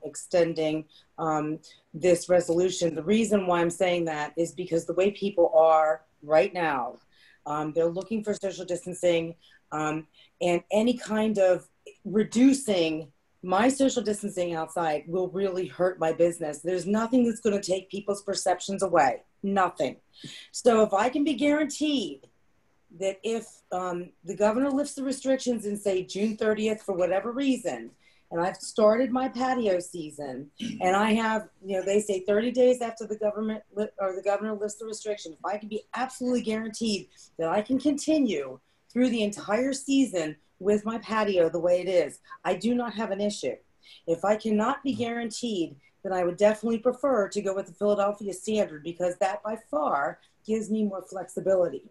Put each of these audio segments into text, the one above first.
extending this resolution. The reason why I'm saying that is because the way people are right now, they're looking for social distancing, and any kind of reducing my social distancing outside will really hurt my business. There's nothing that's going to take people's perceptions away. Nothing. So if I can be guaranteed that if the governor lifts the restrictions in, say, June 30th for whatever reason, and I've started my patio season, and I have, they say 30 days after the governor lifts the restriction, if I can be absolutely guaranteed that I can continue through the entire season with my patio the way it is, I do not have an issue. If I cannot be guaranteed, then I would definitely prefer to go with the Philadelphia standard, because that by far gives me more flexibility.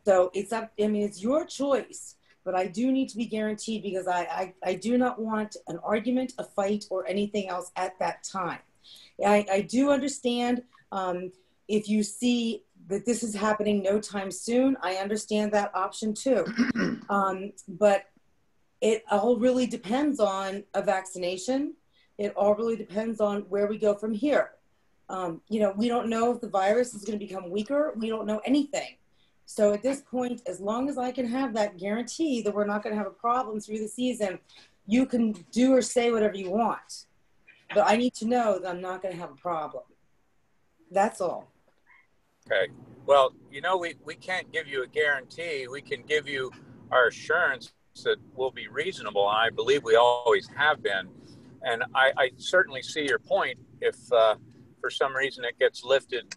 So it's your choice, but I do need to be guaranteed, because I do not want an argument, a fight, or anything else at that time. I do understand if you see that this is happening no time soon, I understand that option too. But it all really depends on a vaccination. It all really depends on where we go from here. We don't know if the virus is going to become weaker. We don't know anything. So at this point, as long as I can have that guarantee that we're not going to have a problem through the season, you can do or say whatever you want. But I need to know that I'm not going to have a problem. That's all. Okay. Well, we can't give you a guarantee. We can give you our assurance that we'll be reasonable, and I believe we always have been. And I certainly see your point. If for some reason it gets lifted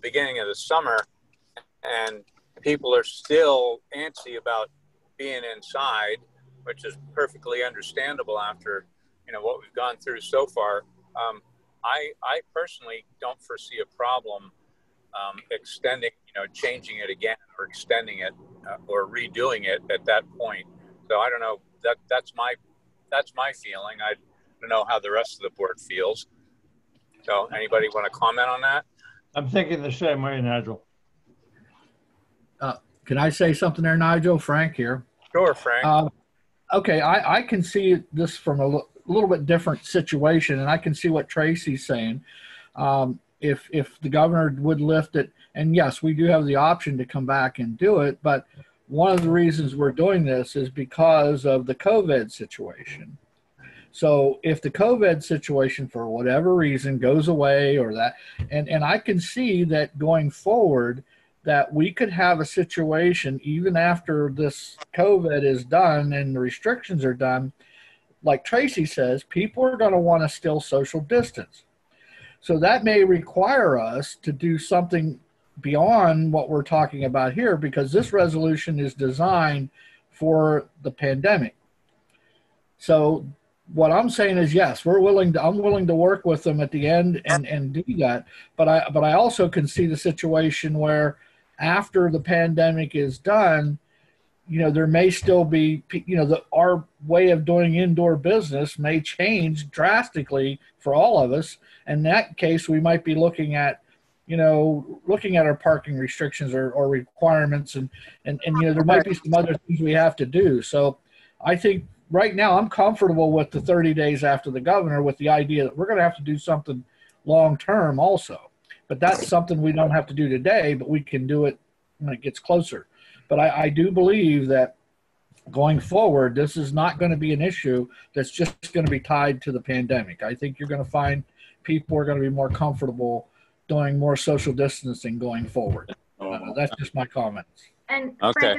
beginning of the summer and people are still antsy about being inside, which is perfectly understandable after what we've gone through so far, I personally don't foresee a problem extending, changing it again or extending it or redoing it at that point. So I don't know. That's my feeling. I don't know how the rest of the board feels. So anybody want to comment on that? I'm thinking the same way, Nigel. Can I say something there, Nigel? Frank here. Sure, Frank. Okay, I can see this from a little bit different situation, and I can see what Tracy's saying. If the governor would lift it, and yes, we do have the option to come back and do it, but one of the reasons we're doing this is because of the COVID situation. So if the COVID situation, for whatever reason, goes away or that, and I can see that going forward, that we could have a situation even after this COVID is done and the restrictions are done, like Tracy says, people are going to want to still social distance. So that may require us to do something beyond what we're talking about here, because this resolution is designed for the pandemic. So what I'm saying is, yes, I'm willing to work with them at the end and do that. But I also can see the situation where after the pandemic is done, there may still be, our way of doing indoor business may change drastically for all of us. In that case, we might be looking at our parking restrictions or requirements, and there might be some other things we have to do. So I think right now I'm comfortable with the 30 days after the governor, with the idea that we're going to have to do something long-term also. But that's something we don't have to do today, but we can do it when it gets closer. But I do believe that going forward, this is not going to be an issue that's just going to be tied to the pandemic. I think you're going to find people are going to be more comfortable doing more social distancing going forward. That's just my comments. And okay.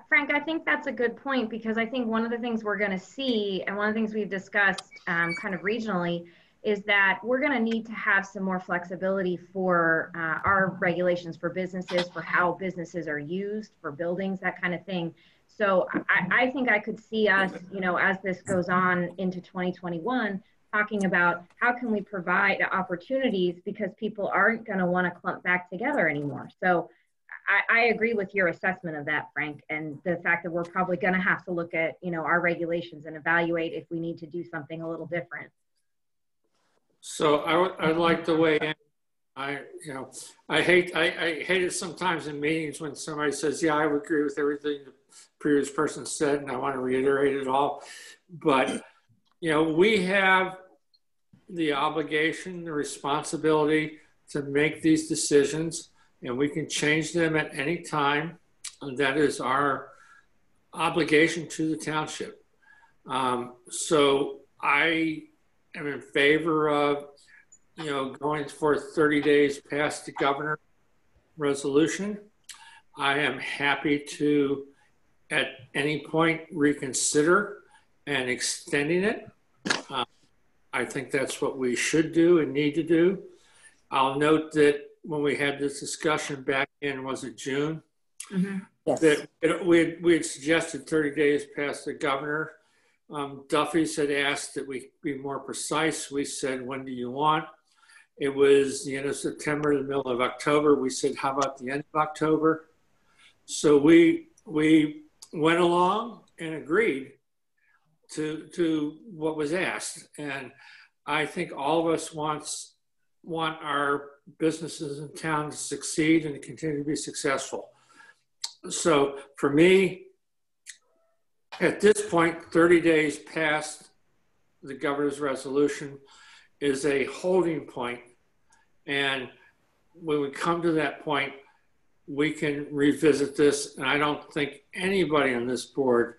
Frank, I think that's a good point, because I think one of the things we're going to see, and one of the things we've discussed kind of regionally, is that we're going to need to have some more flexibility for our regulations for businesses, for how businesses are used, for buildings, that kind of thing. So I think I could see us, as this goes on into 2021, talking about how can we provide opportunities, because people aren't going to want to clump back together anymore. So I agree with your assessment of that, Frank, and the fact that we're probably going to have to look at, our regulations and evaluate if we need to do something a little different. So I'd like to weigh in. I hate it sometimes in meetings when somebody says, yeah, I would agree with everything the previous person said, and I want to reiterate it all. But, we have the obligation, the responsibility to make these decisions, and we can change them at any time. And that is our obligation to the township. So I am in favor of, going for 30 days past the governor resolution. I am happy to, at any point, reconsider and extending it. I think that's what we should do and need to do. I'll note that when we had this discussion back in, was it June? Mm-hmm. Yes. That we had suggested 30 days past the governor. Duffy's had asked that we be more precise. We said, when do you want? It was the end of September, the middle of October. We said, how about the end of October? So we went along and agreed to what was asked. And I think all of us want our businesses in town to succeed and to continue to be successful. So for me, at this point, 30 days past the governor's resolution is a holding point. And when we come to that point, we can revisit this. And I don't think anybody on this board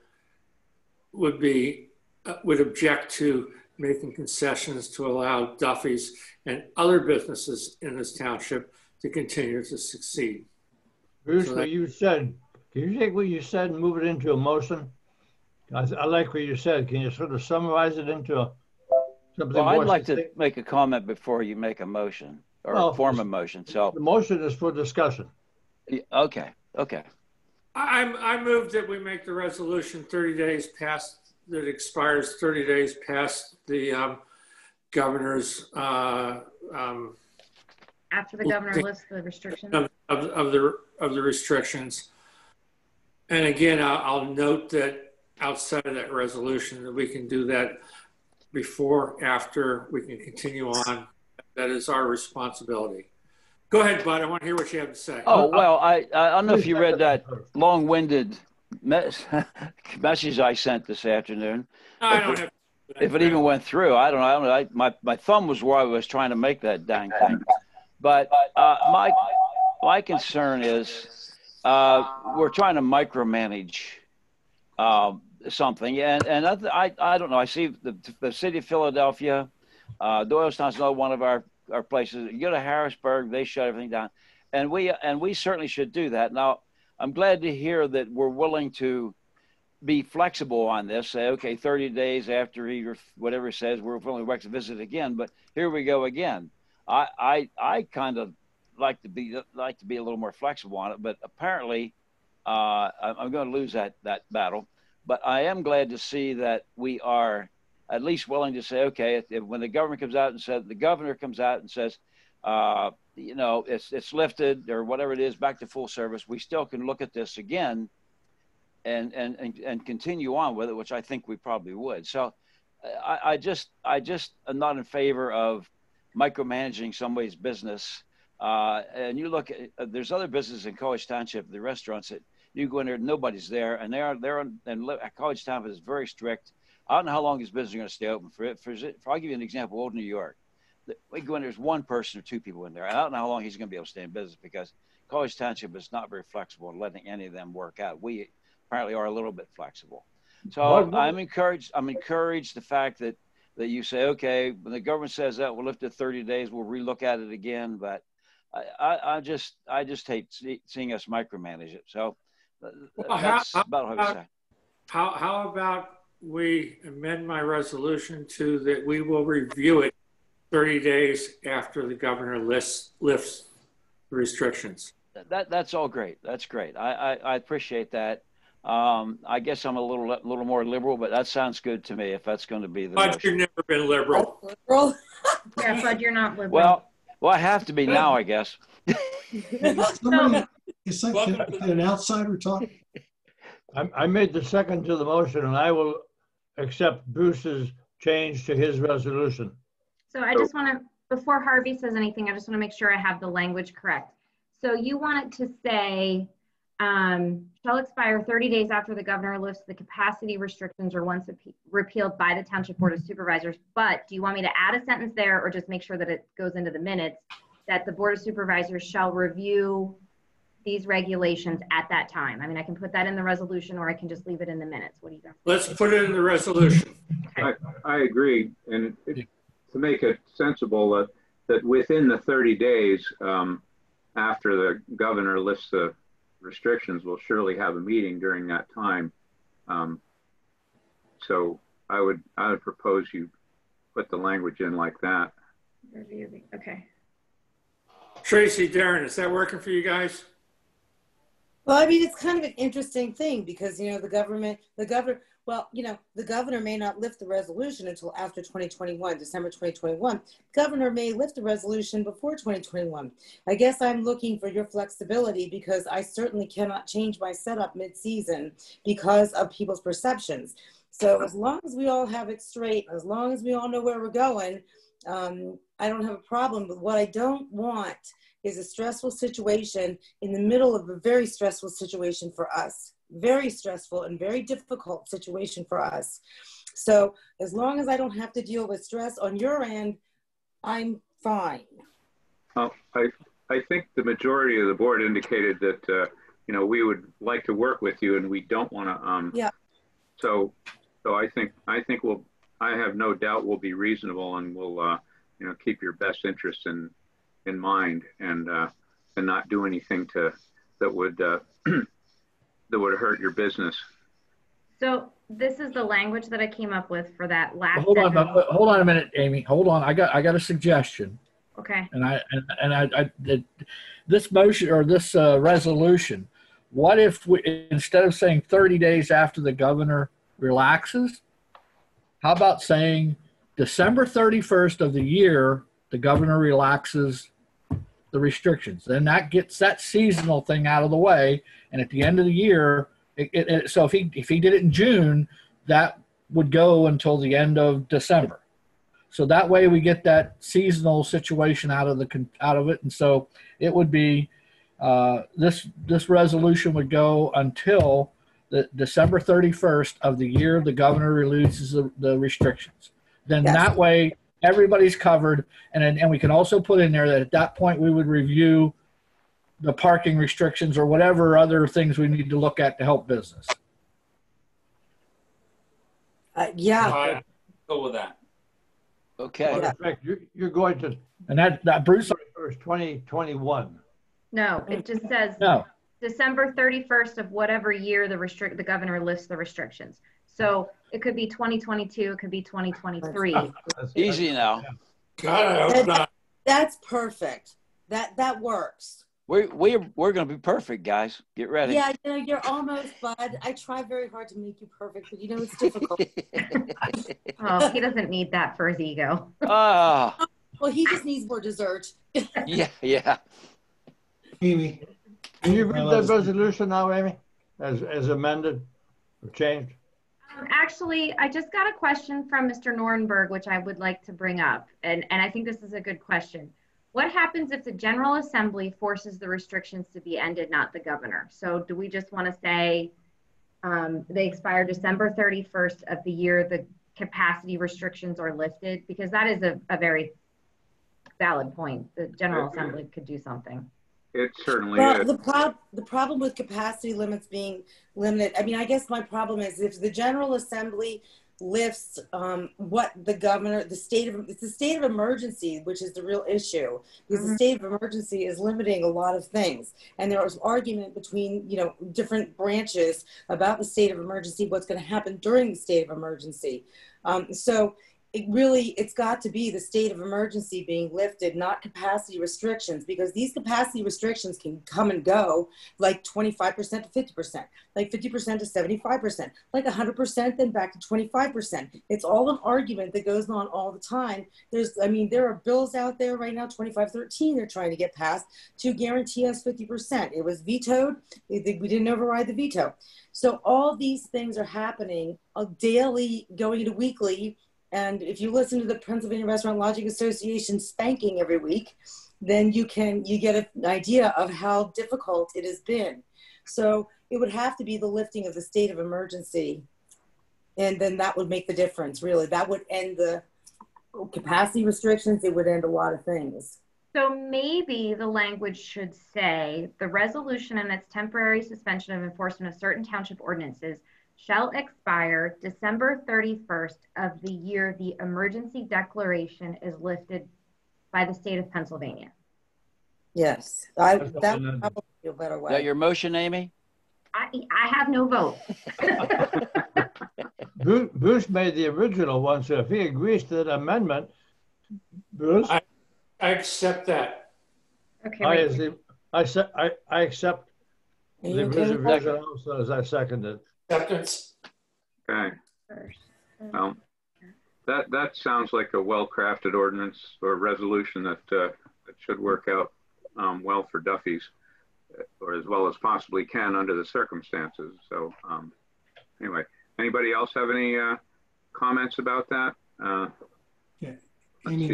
would object to making concessions to allow Duffy's and other businesses in this township to continue to succeed. Bruce, So what you said, can you take what you said and move it into a motion? I like what you said. Can you sort of summarize it into something Well, more? I'd like to succinct? make a comment before you make a motion or form a motion. So, The motion is for discussion. okay. I move that we make the resolution 30 days past, that expires 30 days past the governor's After the governor lifts the restrictions. of the restrictions. And again, I'll note that outside of that resolution, that we can do that before, after, we can continue on. That is our responsibility. Go ahead, Bud. I want to hear what you have to say. Oh, well, I don't know if you read that long-winded message I sent this afternoon. No, I don't have. If it even went through, I don't know. My thumb was where I was trying to make that dang thing. But my concern is we're trying to micromanage something, and I don't know. I see the city of Philadelphia, Doylestown's another one of our places. You go to Harrisburg, they shut everything down, and we certainly should do that. Now, I'm glad to hear that we're willing to be flexible on this. Say, okay, 30 days after he or whatever says, we're willing to visit again. But here we go again. I kind of like to be a little more flexible on it, but apparently I'm going to lose that battle. But I am glad to see that we are at least willing to say, okay, when the governor comes out and says, it's lifted or whatever it is, back to full service, we still can look at this again and continue on with it, which I think we probably would. So I just am not in favor of micromanaging somebody's business. And you look at, there's other businesses in College Township, the restaurants that you go in there, nobody's there, and College Township is very strict. I don't know how long this business is going to stay open for. I'll give you an example. Old New York, we go in, there's one person or two people in there. I don't know how long he's going to be able to stay in business because College Township is not very flexible in letting any of them work out. We apparently are a little bit flexible. So I'm encouraged the fact that you say, okay, when the government says that, we'll lift it 30 days, we'll relook at it again. But I just hate seeing us micromanage it. So that's about what I say. How about we amend my resolution to that we will review it 30 days after the governor lifts the restrictions? That's all great. That's great. I appreciate that. I guess I'm a little more liberal, but that sounds good to me if that's going to be the Bud, you've never been liberal. Yeah, Bud, you're not liberal. Well, I have to be now, I guess. Is an outsider talking? I made the second to the motion, and I will accept Bruce's change to his resolution. So I just want to, before Harvey says anything, I just want to make sure I have the language correct. So you want it to say, shall expire 30 days after the governor lifts the capacity restrictions or once repealed by the Township Board of Supervisors. But do you want me to add a sentence there or just make sure that it goes into the minutes that the Board of Supervisors shall review these regulations at that time? I mean, I can put that in the resolution or I can just leave it in the minutes. What do you guys think? Let's put it in the resolution. Okay. I agree. And to make it sensible, that within the 30 days after the governor lifts the restrictions, we'll surely have a meeting during that time. So I would propose you put the language in like that. Okay. Tracy, Darren, is that working for you guys? Well, I mean, it's kind of an interesting thing because, you know, the governor may not lift the resolution until after 2021, December 2021. Governor may lift the resolution before 2021. I guess I'm looking for your flexibility because I certainly cannot change my setup mid-season because of people's perceptions. So as long as we all have it straight, as long as we all know where we're going, I don't have a problem. But what I don't want is a stressful situation in the middle of a very stressful situation for us. Very stressful and very difficult situation for us. So as long as I don't have to deal with stress on your end, I'm fine. Well, I think the majority of the board indicated that we would like to work with you and we don't want to. Yeah. So I think I have no doubt we'll be reasonable and we'll keep your best interests in mind and not do anything that would that would hurt your business. So this is the language that I came up with for that last. Hold on a minute, Amy. Hold on. I got a suggestion. Okay. And this motion or this resolution, what if we, instead of saying 30 days after the governor relaxes, how about saying December 31st of the year, the governor relaxes the restrictions? Then that gets that seasonal thing out of the way. And at the end of the year, so if he did it in June, that would go until the end of December. So that way we get that seasonal situation out of it. And so it would be this resolution would go until the December 31st of the year the governor releases the restrictions. Then that way everybody's covered. And we can also put in there that at that point we would review the parking restrictions or whatever other things we need to look at to help business. Yeah. Go with that. Okay. Yeah. In fact, you're going to, And that Bruce. 2021. No, it just says No. December 31st of whatever year the governor lifts the restrictions. So it could be 2022, it could be 2023. Easy now. God, I hope not. That's perfect. That works. We're going to be perfect, guys. Get ready. Yeah, you're almost, bud. I try very hard to make you perfect, but it's difficult. Oh, he doesn't need that for his ego. Oh, Well, he just needs more dessert. yeah. Amy. Can you read that resolution now, Amy, as amended or changed? Actually, I just got a question from Mr. Norenberg, which I would like to bring up. And I think this is a good question. What happens if the General Assembly forces the restrictions to be ended, not the governor? So do we just want to say they expire December 31st of the year the capacity restrictions are lifted? Because that is a very valid point. The General Assembly could do something. It certainly Well, is. the problem with capacity limits being limited, I mean, I guess my problem is if the General Assembly lifts what the governor, it's the state of emergency, which is the real issue, because the state of emergency is limiting a lot of things. And there was argument between, different branches about the state of emergency, what's going to happen during the state of emergency. So it's got to be the state of emergency being lifted, not capacity restrictions, because these capacity restrictions can come and go like 25% to 50%, like 50% to 75%, like 100%, then back to 25%. It's all an argument that goes on all the time. There are bills out there right now, 2513, they're trying to get passed to guarantee us 50%. It was vetoed. We didn't override the veto. So all these things are happening daily, going to weekly. And if you listen to the Pennsylvania Restaurant Lodging Association spanking every week, then you get an idea of how difficult it has been. So it would have to be the lifting of the state of emergency. And then that would make the difference, really. That would end the capacity restrictions. It would end a lot of things. So maybe the language should say the resolution and its temporary suspension of enforcement of certain township ordinances shall expire December 31st of the year the emergency declaration is lifted by the state of Pennsylvania. Yes, that would probably be a better way. Is that your motion, Amy? I have no vote. Bruce made the original one, so if he agrees to that amendment, Bruce? I accept that. Okay, I accept the original also as I seconded. Acceptance. Okay. Well, that sounds like a well-crafted ordinance or resolution that should work out well for Duffy's, or as well as possibly can under the circumstances. So anyway, anybody else have any comments about that? Yeah. Amy,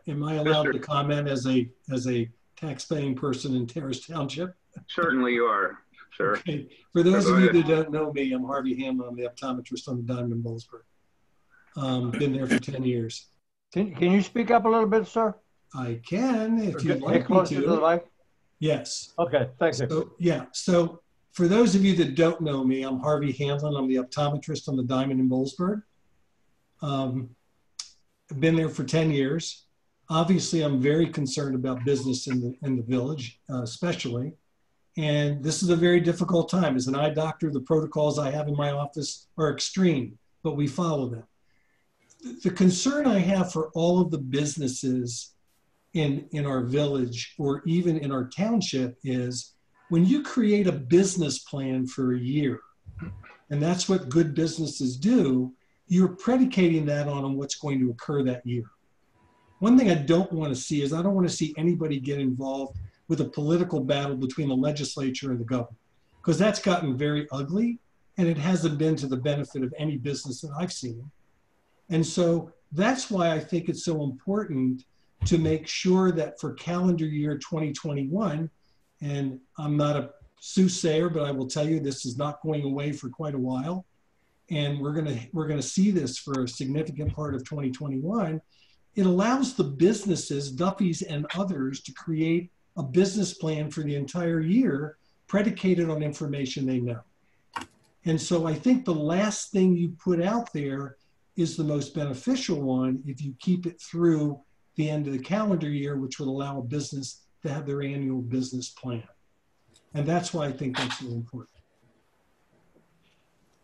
am I allowed to comment as a tax-paying person in Terrace Township? Certainly you are, sir. Okay. For those of you that don't know me, I'm Harvey Hamlin. I'm the optometrist on the Diamond in Bollesburg. Been there for 10 years. Can you speak up a little bit, sir? I can, if you'd like me closer to the mic. Yes. Okay, thank you. So, yeah, so for those of you that don't know me, I'm Harvey Hamlin. I'm the optometrist on the Diamond in Bollesburg. I've been there for 10 years. Obviously, I'm very concerned about business in the village, especially. And this is a very difficult time. As an eye doctor, the protocols I have in my office are extreme, but we follow them. The concern I have for all of the businesses in our village or even in our township is when you create a business plan for a year, and that's what good businesses do, you're predicating that on what's going to occur that year. One thing I don't want to see is I don't want to see anybody get involved with a political battle between the legislature and the government, because that's gotten very ugly and it hasn't been to the benefit of any business that I've seen. And so that's why I think it's so important to make sure that for calendar year 2021, and I'm not a soothsayer, but I will tell you this is not going away for quite a while. And we're gonna see this for a significant part of 2021. It allows the businesses, Duffy's and others, to create a business plan for the entire year predicated on information they know. And so I think the last thing you put out there is the most beneficial one if you keep it through the end of the calendar year, which would allow a business to have their annual business plan. And that's why I think that's so important.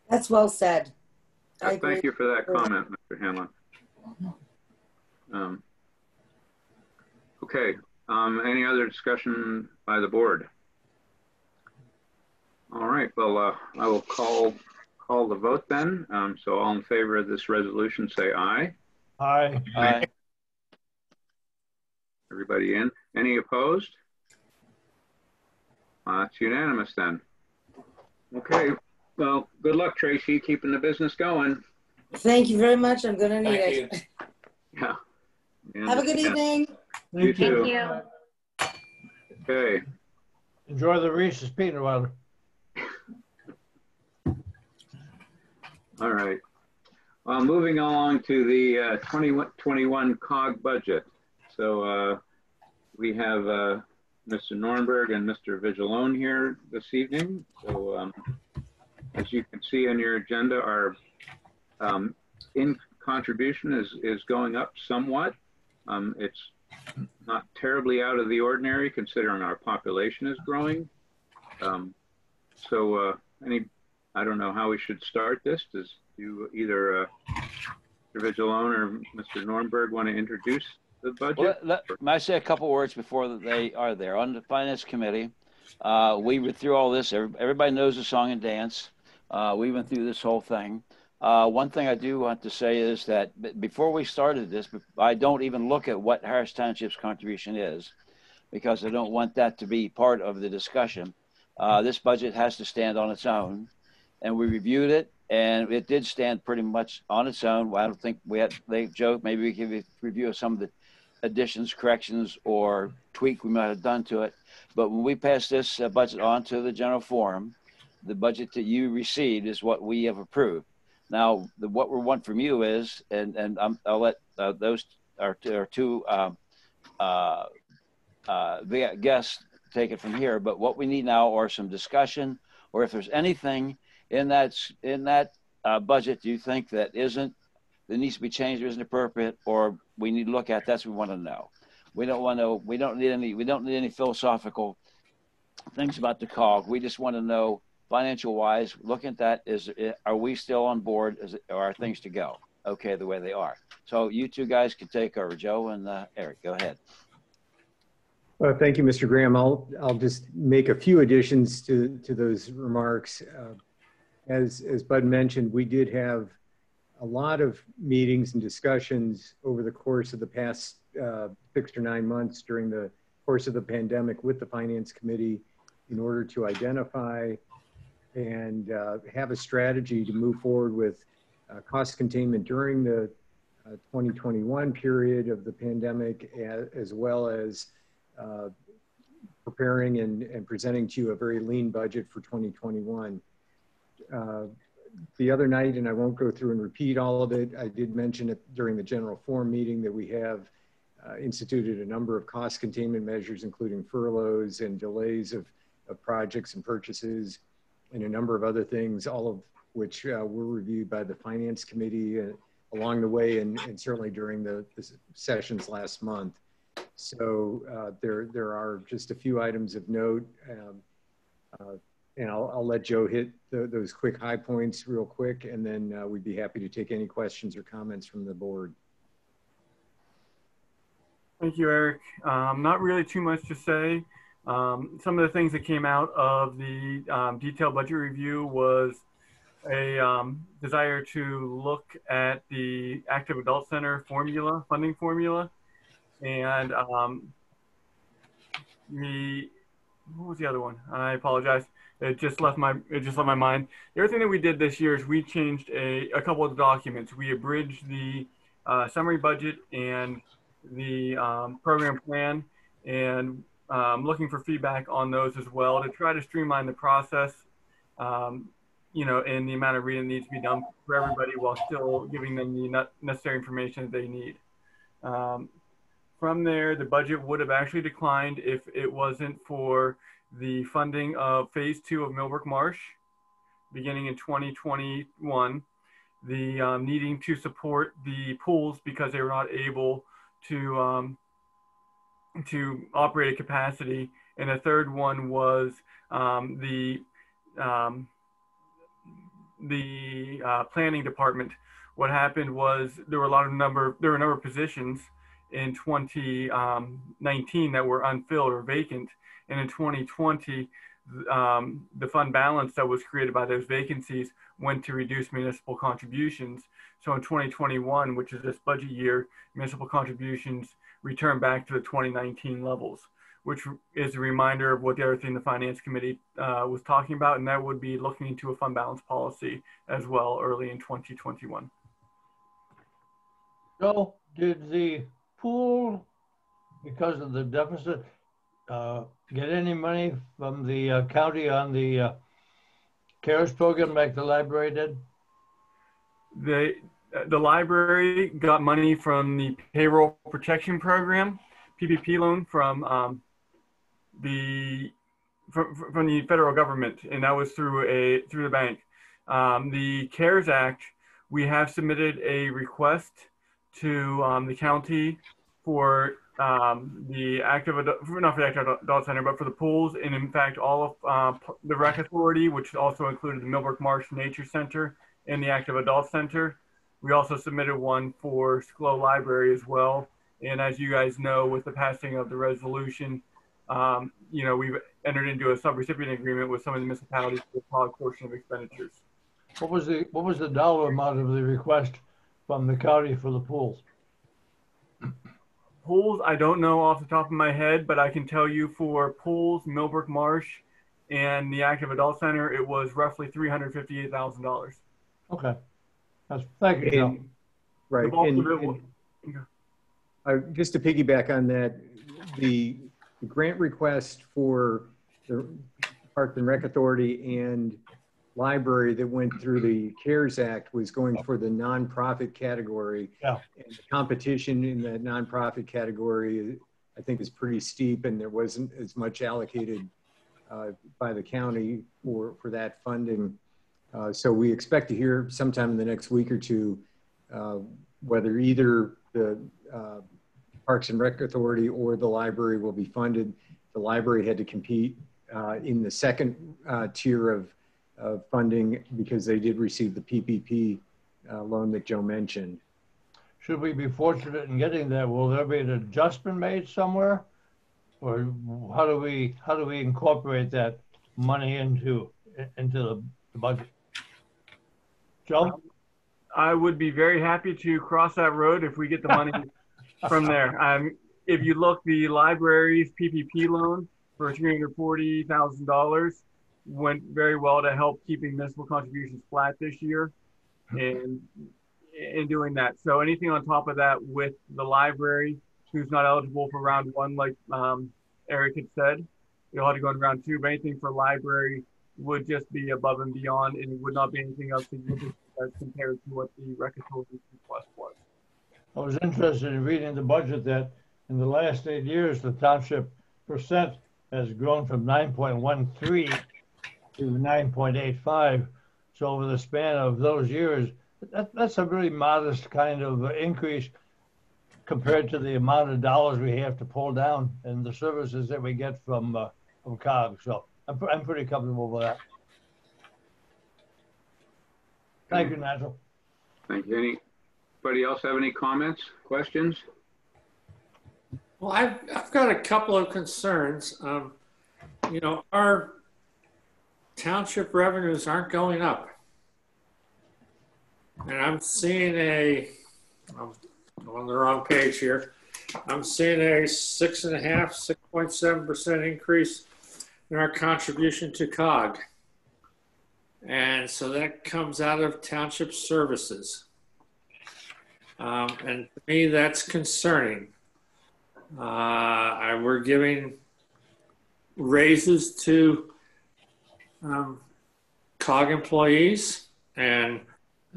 That's well said. I agree. Thank you for that comment, Mr. Hamlin. Okay, any other discussion by the board? All right, well, I will call the vote then. So all in favor of this resolution, say aye. Aye. Aye. Everybody in? Any opposed? It's unanimous then. Okay, well, good luck, Tracy, keeping the business going. Thank you very much. I'm going to need it. Yeah. Have a good evening. You too. Thank you. Okay. Enjoy the Reese's peanut butter. All right. Moving along to the 2021 COG budget. So we have Mr. Nornberg and Mr. Vigilone here this evening. So as you can see on your agenda, our in contribution is going up somewhat. It's not terribly out of the ordinary considering our population is growing. I don't know how we should start this. Does either Mr. Vigilone or Mr. Nornberg want to introduce the budget? Well, may I say a couple words before they are there? On the Finance Committee, we went through all this. Everybody knows the song and dance. We went through this whole thing. One thing I do want to say is that before we started this, I don't even look at what Harris Township's contribution is because I don't want that to be part of the discussion. This budget has to stand on its own, and we reviewed it, and it did stand pretty much on its own. I don't think they joked. Maybe we could review some of additions, corrections, or tweak we might have done to it. But when we pass this budget on to the general forum, the budget that you received is what we have approved. Now, what we want from you is, and I'll let those our two the guests take it from here. But what we need now are some discussion, or if there's anything in that budget you think that needs to be changed or isn't appropriate, or we need to look at. That's what we want to know. We don't need any philosophical things about the COG. We just want to know, financial wise, looking at that, are we still on board? Are things to go okay the way they are? So you two guys can take over. Joe and Eric, go ahead. Well, thank you, Mr. Graham. I'll just make a few additions to those remarks. As Bud mentioned, we did have a lot of meetings and discussions over the course of the past 6 or 9 months during the course of the pandemic with the Finance Committee in order to identify and have a strategy to move forward with cost containment during the 2021 period of the pandemic, as well as preparing and presenting to you a very lean budget for 2021. The other night, and I won't go through and repeat all of it, I did mention it during the general forum meeting that we have instituted a number of cost containment measures, including furloughs and delays of projects and purchases, and a number of other things, all of which were reviewed by the Finance Committee along the way, and certainly during the sessions last month. So there are just a few items of note, and I'll let Joe hit those quick high points real quick, and then we'd be happy to take any questions or comments from the board. Thank you, Eric. Not really too much to say. Some of the things that came out of the detailed budget review was a desire to look at the Active Adult Center formula, funding formula, and what was the other one? I apologize. It just left my mind. The other thing that we did this year is we changed a couple of the documents. We abridged the summary budget and the program plan, and looking for feedback on those as well to try to streamline the process, you know, and the amount of reading that needs to be done for everybody while still giving them the necessary information that they need. From there, the budget would have actually declined if it wasn't for the funding of phase 2 of Millbrook Marsh beginning in 2021, the needing to support the pools because they were not able to operate at capacity. And the third one was the planning department. What happened was there were a number of positions in 2019 that were unfilled or vacant. And in 2020, the fund balance that was created by those vacancies went to reduce municipal contributions. So in 2021, which is this budget year, municipal contributions returned back to the 2019 levels, which is a reminder of what the other thing the Finance Committee was talking about, and that would be looking into a fund balance policy as well early in 2021. So did the pool, because of the deficit, get any money from the county on the CARES program like the library did? The library got money from the payroll protection program, PPP loan from the federal government, and that was through the bank. The CARES Act, we have submitted a request to the county for the active adult, not for the active adult center, but for the pools, and in fact all of the rec authority, which also included the Millbrook Marsh Nature Center and the active adult center. We also submitted one for SCLO Library as well. And as you guys know, with the passing of the resolution, you know, we've entered into a subrecipient agreement with some of the municipalities for a small portion of expenditures. What was the dollar amount of the request from the county for the pools? Pools, I don't know off the top of my head, but I can tell you for pools, Millbrook Marsh, and the Active Adult Center, it was roughly $358,000. Okay. Thank you, Joe. Right. Just to piggyback on that, the grant request for the Parks and Rec Authority and library that went through the CARES Act was going for the nonprofit category. Yeah. And the competition in the nonprofit category, I think, is pretty steep, and there wasn't as much allocated by the county for that funding. So we expect to hear sometime in the next week or two whether either the Parks and Rec Authority or the library will be funded. The library had to compete in the second tier of funding because they did receive the PPP loan that Joe mentioned. Should we be fortunate in getting that, will there be an adjustment made somewhere? Or how do we incorporate that money into the budget? Joe? I would be very happy to cross that road if we get the money from there. If you look, the library's PPP loan for $340,000 went very well to help keeping municipal contributions flat this year, and in doing that. So anything on top of that with the library, who's not eligible for round one, like Eric had said, you'll have to go in round two. But anything for library would just be above and beyond, and it would not be anything else significant as compared to what the Rec Authority's request was. I was interested in reading the budget that in the last 8 years, the township percent has grown from 9.13 to 9.85. So over the span of those years, that's a really modest kind of increase compared to the amount of dollars we have to pull down and the services that we get from COG. So I'm pretty comfortable with that. Thank you, Nigel. Thank you. Anybody else have any comments, questions? Well, I've got a couple of concerns. You know, our township revenues aren't going up. And I'm seeing I'm on the wrong page here. I'm seeing a 6.7% increase in our contribution to COG. And so that comes out of township services. And to me, that's concerning. We're giving raises to COG employees, and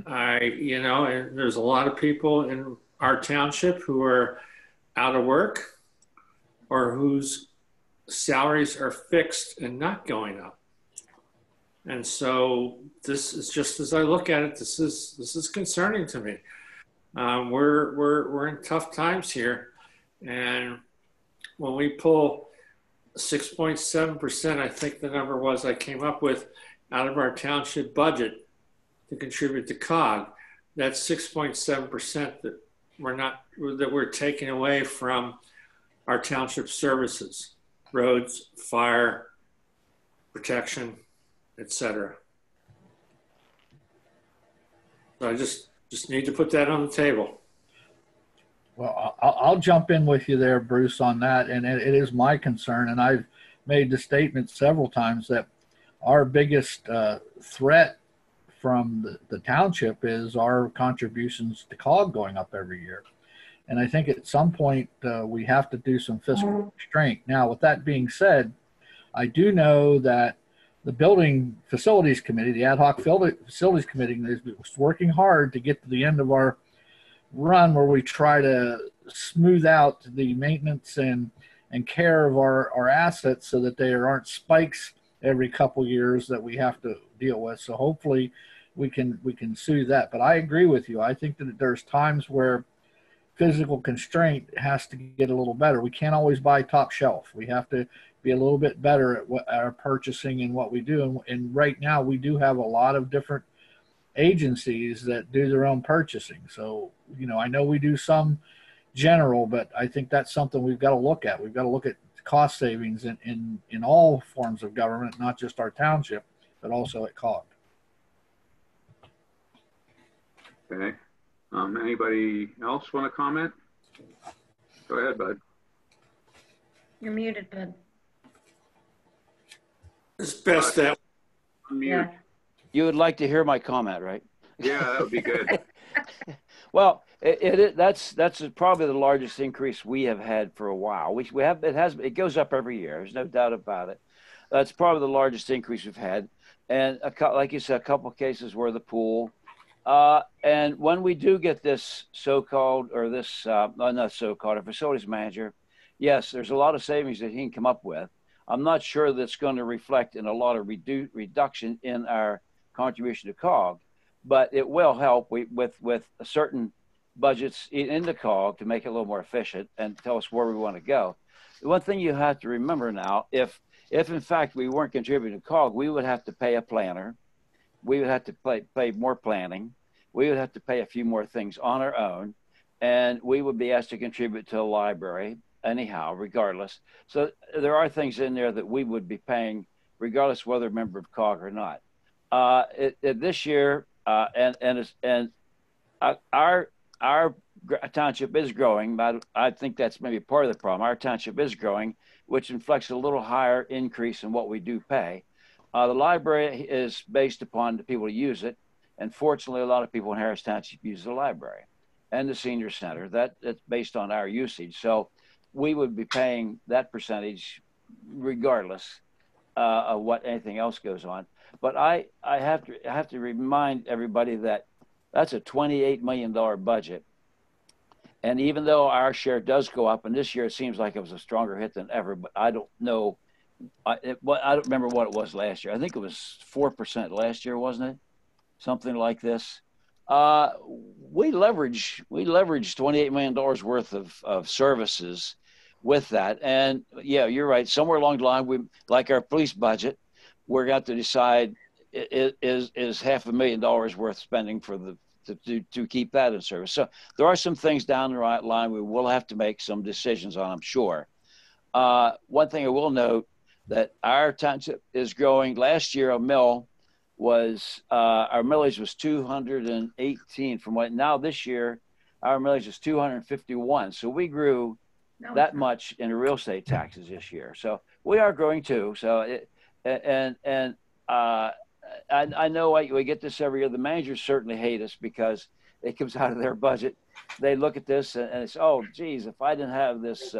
and there's a lot of people in our township who are out of work or whose salaries are fixed and not going up. And so this is, just as I look at it, this is concerning to me. We're in tough times here, and when we pull 6.7%, I think the number was I came up with, out of our township budget to contribute to COG, that's 6.7% that we're taking away from our township services, roads, fire, protection, etc. So I just need to put that on the table. Well, I'll jump in with you there, Bruce, on that. And it is my concern, and I've made the statement several times that our biggest threat from the township is our contributions to COG going up every year. And I think at some point we have to do some fiscal restraint. Now, with that being said, I do know that the Building Facilities Committee, the Ad Hoc Facilities Committee, is working hard to get to the end of our run where we try to smooth out the maintenance and care of our assets so that there aren't spikes every couple years that we have to deal with. So hopefully we can soothe that. But I agree with you. I think that there's times where physical constraint has to get a little better. We can't always buy top shelf. We have to be a little bit better at our purchasing and what we do. And right now we do have a lot of different agencies that do their own purchasing. So, I know we do some general, but I think that's something we've got to look at. We've got to look at cost savings in all forms of government, not just our township, but also at COG. Okay. Anybody else want to comment? Go ahead, Bud. You're muted, Bud. It's best that. Yeah. You would like to hear my comment, right? Yeah, that would be good. Well, that's probably the largest increase we have had for a while. It goes up every year. There's no doubt about it. That's probably the largest increase we've had, and like you said, a couple of cases where the pool. And when we do get this so-called, or this not so-called, a facilities manager, yes, there's a lot of savings that he can come up with. I'm not sure that's going to reflect in a lot of reduction in our contribution to COG, but it will help with certain budgets in the COG to make it a little more efficient and tell us where we want to go. The one thing you have to remember now, if in fact we weren't contributing to COG, we would have to pay a planner. We would have to pay more planning. We would have to pay a few more things on our own, and we would be asked to contribute to the library anyhow, regardless. So there are things in there that we would be paying regardless whether a member of COG or not. This year, and our township is growing. I think that's maybe part of the problem. Our township is growing, which inflects a little higher increase in what we do pay. The library is based upon the people who use it. And fortunately, a lot of people in Harris Township use the library and the senior center. That's based on our usage. So we would be paying that percentage regardless of what anything else goes on. But I have to remind everybody that that's a $28 million budget. And even though our share does go up, and this year it seems like it was a stronger hit than ever, but I don't know. I don't remember what it was last year. I think it was 4% last year, wasn't it? Something like this. We leveraged $28 million worth of services with that. And yeah, you're right. Somewhere along the line, we, like our police budget, we're going to decide is $500,000 worth spending for to keep that in service. So there are some things down the right line we will have to make some decisions on, I'm sure. One thing I will note, that our township is growing. Last year, our millage was 218 from what, now this year, our millage is 251. So we grew that much in real estate taxes this year. So we are growing too. So I know we get this every year. The managers certainly hate us because it comes out of their budget. They look at this and it's, oh, geez, if I didn't have this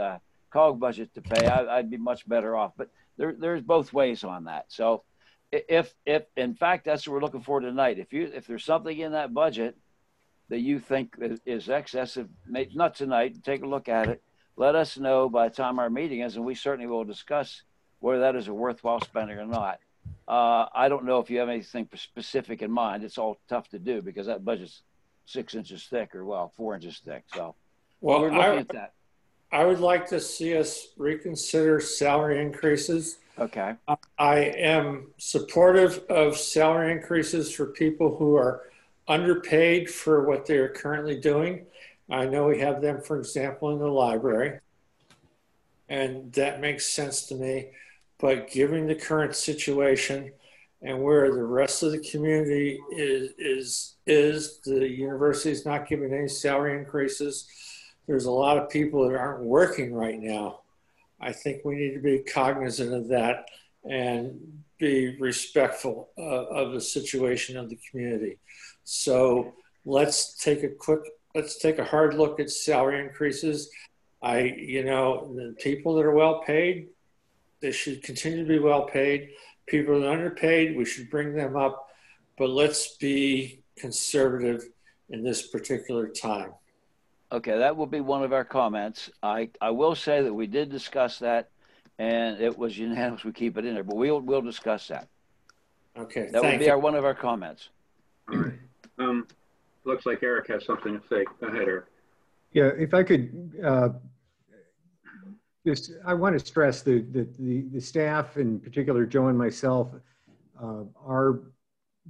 COG budget to pay, I'd be much better off. But there's both ways on that. So if in fact that's what we're looking for tonight, if there's something in that budget that you think is excessive, not tonight, take a look at it. Let us know by the time our meeting is, and we certainly will discuss whether that is a worthwhile spending or not. I don't know if you have anything specific in mind. It's all tough to do because that budget's 6 inches thick, or well, 4 inches thick. So well, we're looking at that. I would like to see us reconsider salary increases. Okay. I am supportive of salary increases for people who are underpaid for what they're currently doing. I know we have them, for example, in the library, and that makes sense to me. But given the current situation and where the rest of the community is the university is not giving any salary increases. There's a lot of people that aren't working right now. I think we need to be cognizant of that and be respectful of the situation of the community. So let's take a hard look at salary increases. The people that are well paid, they should continue to be well paid. People that are underpaid, we should bring them up, but let's be conservative in this particular time. Okay, that will be one of our comments. I will say that we did discuss that, and it was unanimous we keep it in there, but we'll discuss that. Okay, that would be one of our comments. All right. Looks like Eric has something to say. Go ahead, Eric. Yeah, if I could, I want to stress that the staff, in particular Joe and myself, are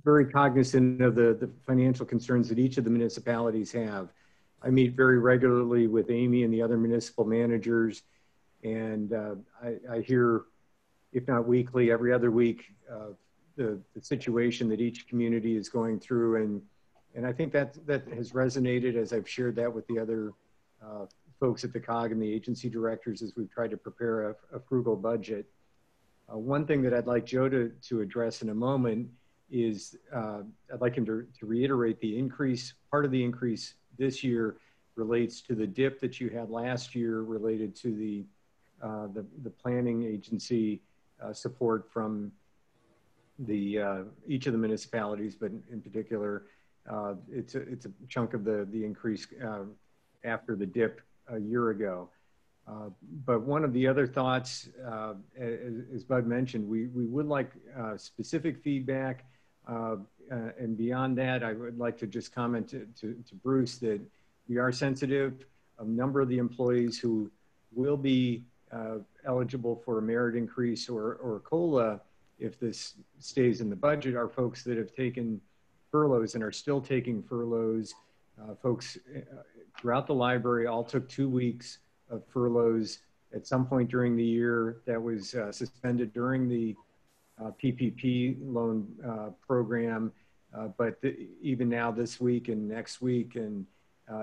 very cognizant of the financial concerns that each of the municipalities have. I meet very regularly with Amy and the other municipal managers, and I hear, if not weekly, every other week, the situation that each community is going through, and I think that has resonated as I've shared that with the other folks at the COG and the agency directors as we've tried to prepare a frugal budget. One thing that I'd like Joe to address in a moment is I'd like him to reiterate the increase. Part of the increase this year relates to the dip that you had last year related to the planning agency support from each of the municipalities, but in particular, it's a chunk of the increase after the dip a year ago. But one of the other thoughts, as Bud mentioned, we would like specific feedback. And beyond that, I would like to just comment to Bruce that we are sensitive. A number of the employees who will be eligible for a merit increase or COLA, if this stays in the budget, are folks that have taken furloughs and are still taking furloughs. Folks throughout the library all took 2 weeks of furloughs at some point during the year. That was suspended during the PPP loan program. But even now this week and next week and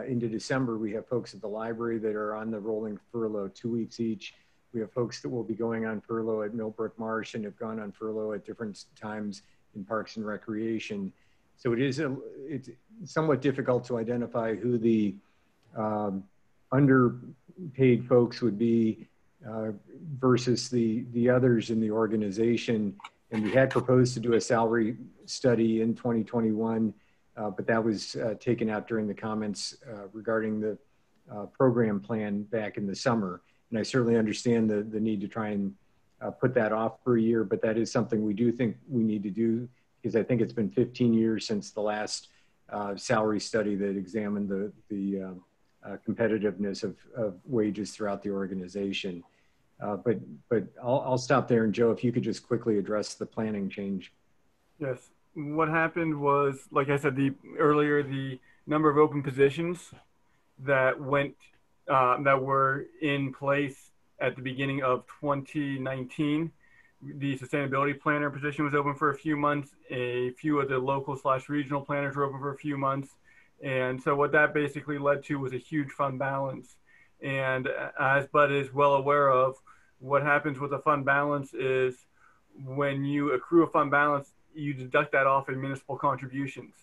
into December, we have folks at the library that are on the rolling furlough 2 weeks each. We have folks that will be going on furlough at Millbrook Marsh and have gone on furlough at different times in Parks and Recreation. So it's somewhat difficult to identify who the underpaid folks would be versus the others in the organization. And we had proposed to do a salary study in 2021, but that was taken out during the comments regarding the program plan back in the summer. And I certainly understand the need to try and put that off for a year, but that is something we do think we need to do, because I think it's been 15 years since the last salary study that examined the competitiveness of wages throughout the organization. But I'll stop there. And Joe, if you could just quickly address the planning change. Yes. What happened was, like I said earlier, the number of open positions that were in place at the beginning of 2019. The sustainability planner position was open for a few months. A few of the local/regional planners were open for a few months. And so what that basically led to was a huge fund balance. And as Bud is well aware of, what happens with a fund balance is when you accrue a fund balance, you deduct that off in municipal contributions.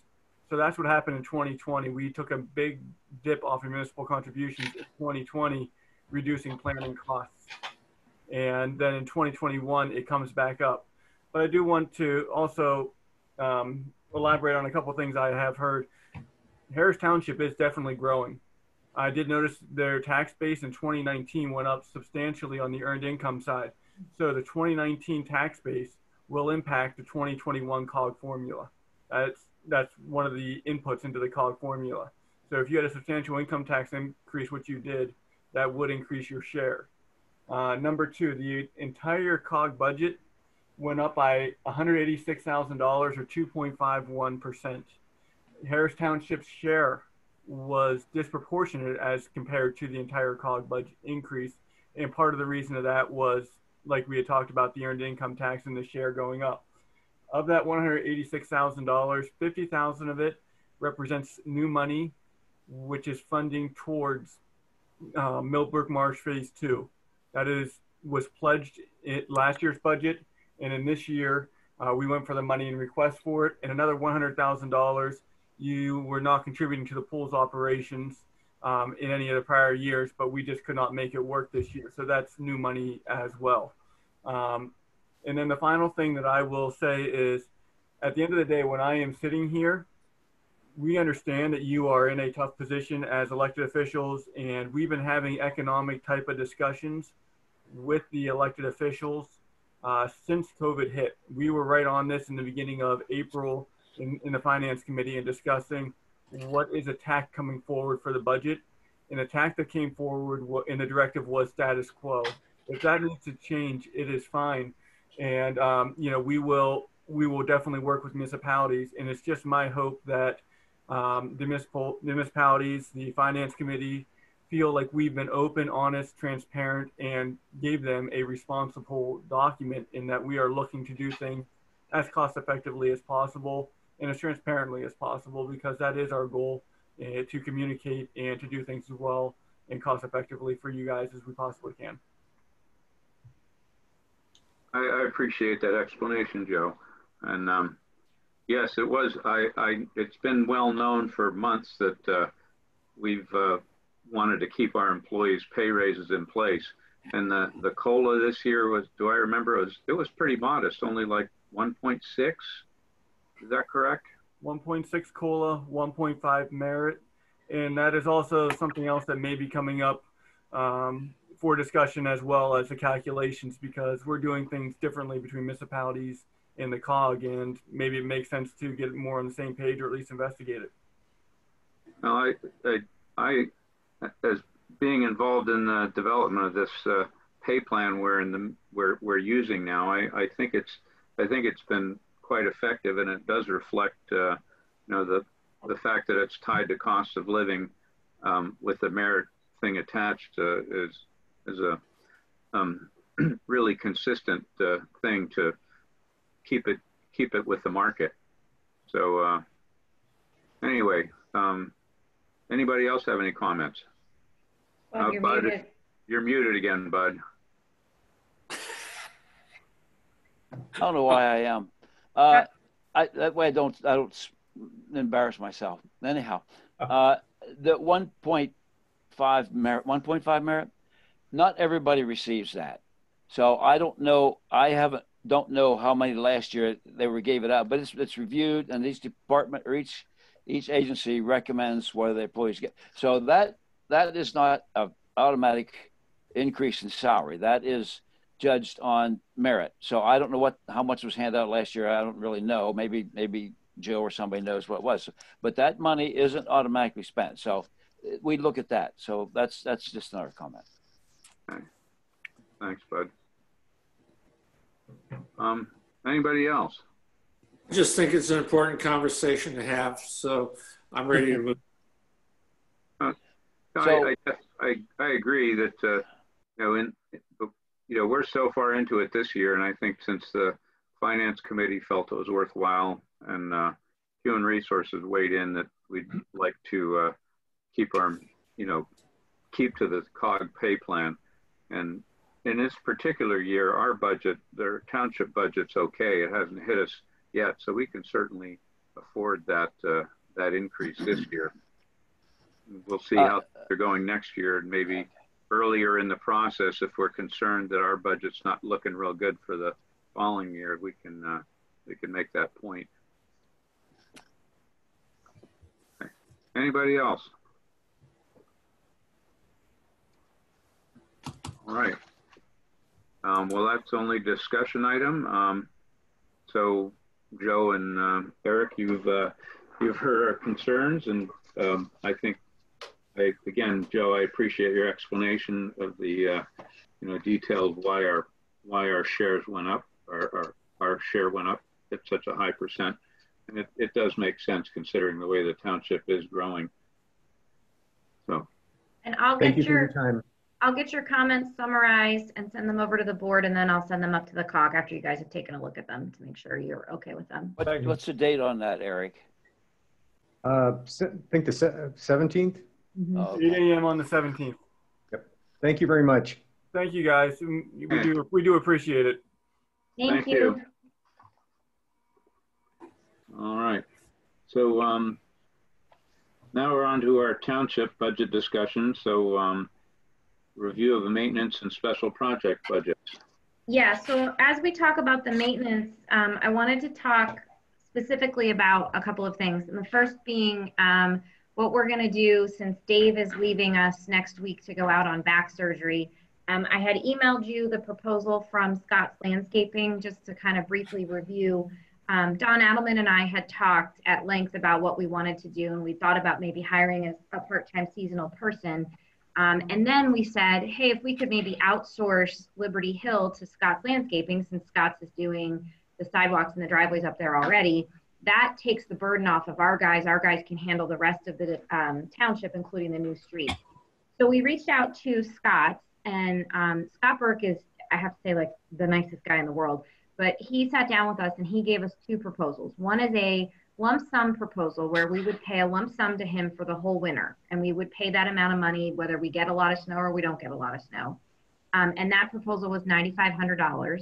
So that's what happened in 2020. We took a big dip off in municipal contributions in 2020, reducing planning costs. And then in 2021, it comes back up. But I do want to also elaborate on a couple of things I have heard. Harris Township is definitely growing. I did notice their tax base in 2019 went up substantially on the earned income side. So the 2019 tax base will impact the 2021 COG formula. That's one of the inputs into the COG formula. So if you had a substantial income tax increase, which you did, that would increase your share. Number two, the entire COG budget went up by $186,000 or 2.51%. Harris Township's share was disproportionate as compared to the entire COG budget increase. And part of the reason of that was, like we had talked about, the earned income tax and the share going up. Of that $186,000, $50,000 of it represents new money, which is funding towards Millbrook Marsh Phase 2. That was pledged in last year's budget, and in this year, we went for the money and request for it, and another $100,000 you were not contributing to the pool's operations in any of the prior years, but we just could not make it work this year. So that's new money as well. And then the final thing that I will say is, at the end of the day, when I am sitting here, we understand that you are in a tough position as elected officials, and we've been having economic type of discussions with the elected officials since COVID hit. We were right on this in the beginning of April in the Finance Committee and discussing what is a tack coming forward for the budget. An attack that came forward in the directive was status quo. If that needs to change, it is fine. And, we will definitely work with municipalities. And it's just my hope that the municipalities, the Finance Committee, feel like we've been open, honest, transparent, and gave them a responsible document in that we are looking to do things as cost effectively as possible and as transparently as possible, because that is our goal, to communicate and to do things as well and cost effectively for you guys as we possibly can. I appreciate that explanation, Joe. And yes, it was. It's been well known for months that we've wanted to keep our employees' pay raises in place. And the COLA this year was, do I remember, it was pretty modest, only like 1.6. Is that correct? 1.6 COLA, 1.5 merit. And that is also something else that may be coming up for discussion, as well as the calculations, because we're doing things differently between municipalities and the COG, and maybe it makes sense to get more on the same page, or at least investigate it. Now, I as being involved in the development of this pay plan we're using now, I think it's been quite effective, and it does reflect the fact that it's tied to cost of living with the merit thing attached is a really consistent thing to keep it with the market. So anyway, anybody else have any comments? Well, you're Bud, muted. You're muted again, Bud. I don't know why I am. That way I don't embarrass myself. Anyhow, the 1.5 merit, not everybody receives that. So I don't know. Don't know how many last year they gave it out, but it's reviewed, and each department or each agency recommends whether the employees get. So that is not an automatic increase in salary. That is judged on merit. So I don't know how much was handed out last year. I don't really know. Maybe Joe or somebody knows what it was. But that money isn't automatically spent. So we look at that. So that's just another comment. Okay. Thanks, Bud. Anybody else? I just think it's an important conversation to have. So I'm ready to move. I agree that we're so far into it this year, and I think since the Finance Committee felt it was worthwhile, and Human Resources weighed in, that we'd like to keep to the COG pay plan. And in this particular year, our budget, the township budget's okay. It hasn't hit us yet, so we can certainly afford that increase this year. We'll see how they're going next year, and maybe earlier in the process, if we're concerned that our budget's not looking real good for the following year, we can make that point. Okay. Anybody else? All right. Well, that's only discussion item. So Joe and Eric, you've heard our concerns, and I think, again, Joe, I appreciate your explanation of the details why our shares went up, our share went up at such a high percent, and it does make sense considering the way the township is growing. So, and I'll get your comments summarized and send them over to the board, and then I'll send them up to the COG after you guys have taken a look at them to make sure you're okay with them. What's the date on that, Eric? I think the 17th. Mm-hmm. Oh, okay. 8 a.m. on the 17th. Yep. Thank you very much. Thank you, guys. We do appreciate it. Thank you. All right. So now we're on to our township budget discussion. So review of the maintenance and special project budgets. Yeah, so as we talk about the maintenance, I wanted to talk specifically about a couple of things. And the first being what we're going to do since Dave is leaving us next week to go out on back surgery. I had emailed you the proposal from Scott's Landscaping just to kind of briefly review. Don Adelman and I had talked at length about what we wanted to do, and we thought about maybe hiring a part-time seasonal person. And then we said, hey, if we could maybe outsource Liberty Hill to Scott's Landscaping, since Scott's is doing the sidewalks and the driveways up there already, that takes the burden off of our guys. Our guys can handle the rest of the township, including the new streets. So we reached out to Scott, and Scott Burke is, I have to say, like the nicest guy in the world, but he sat down with us and he gave us two proposals. One is a lump sum proposal where we would pay a lump sum to him for the whole winter, and we would pay that amount of money whether we get a lot of snow or we don't get a lot of snow. And that proposal was $9,500.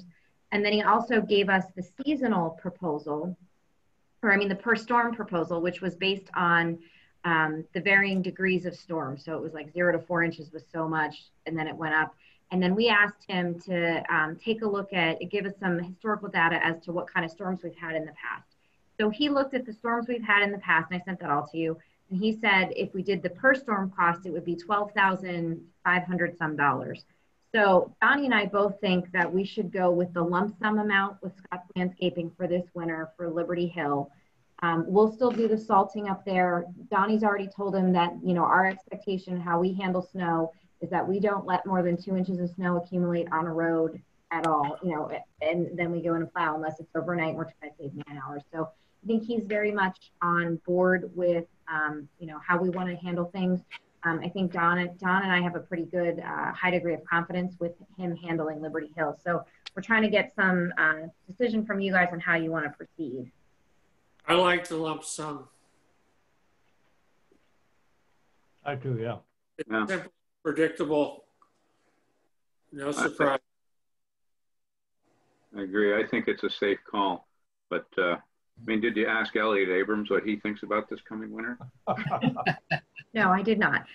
And then he also gave us the seasonal proposal, or I mean the per storm proposal, which was based on the varying degrees of storm. So it was like 0 to 4 inches was so much, and then it went up. And then we asked him to take a look at, give us some historical data as to what kind of storms we've had in the past. So he looked at the storms we've had in the past, and I sent that all to you. And he said if we did the per storm cost, it would be $12,500 some dollars. So Donnie and I both think that we should go with the lump sum amount with Scott's Landscaping for this winter for Liberty Hill. We'll still do the salting up there. Donnie's already told him that, you know, our expectation, how we handle snow, is that we don't let more than 2 inches of snow accumulate on a road at all, you know, and then we go in and plow unless it's overnight. We're trying to save man hours. So I think he's very much on board with, you know, how we want to handle things. I think Don and I have a pretty good high degree of confidence with him handling Liberty Hill. So we're trying to get some decision from you guys on how you want to proceed. I like the lump sum. I do, yeah. It's simple, predictable, no surprise. I agree. I think it's a safe call. But, I mean, did you ask Elliot Abrams what he thinks about this coming winter? No, I did not.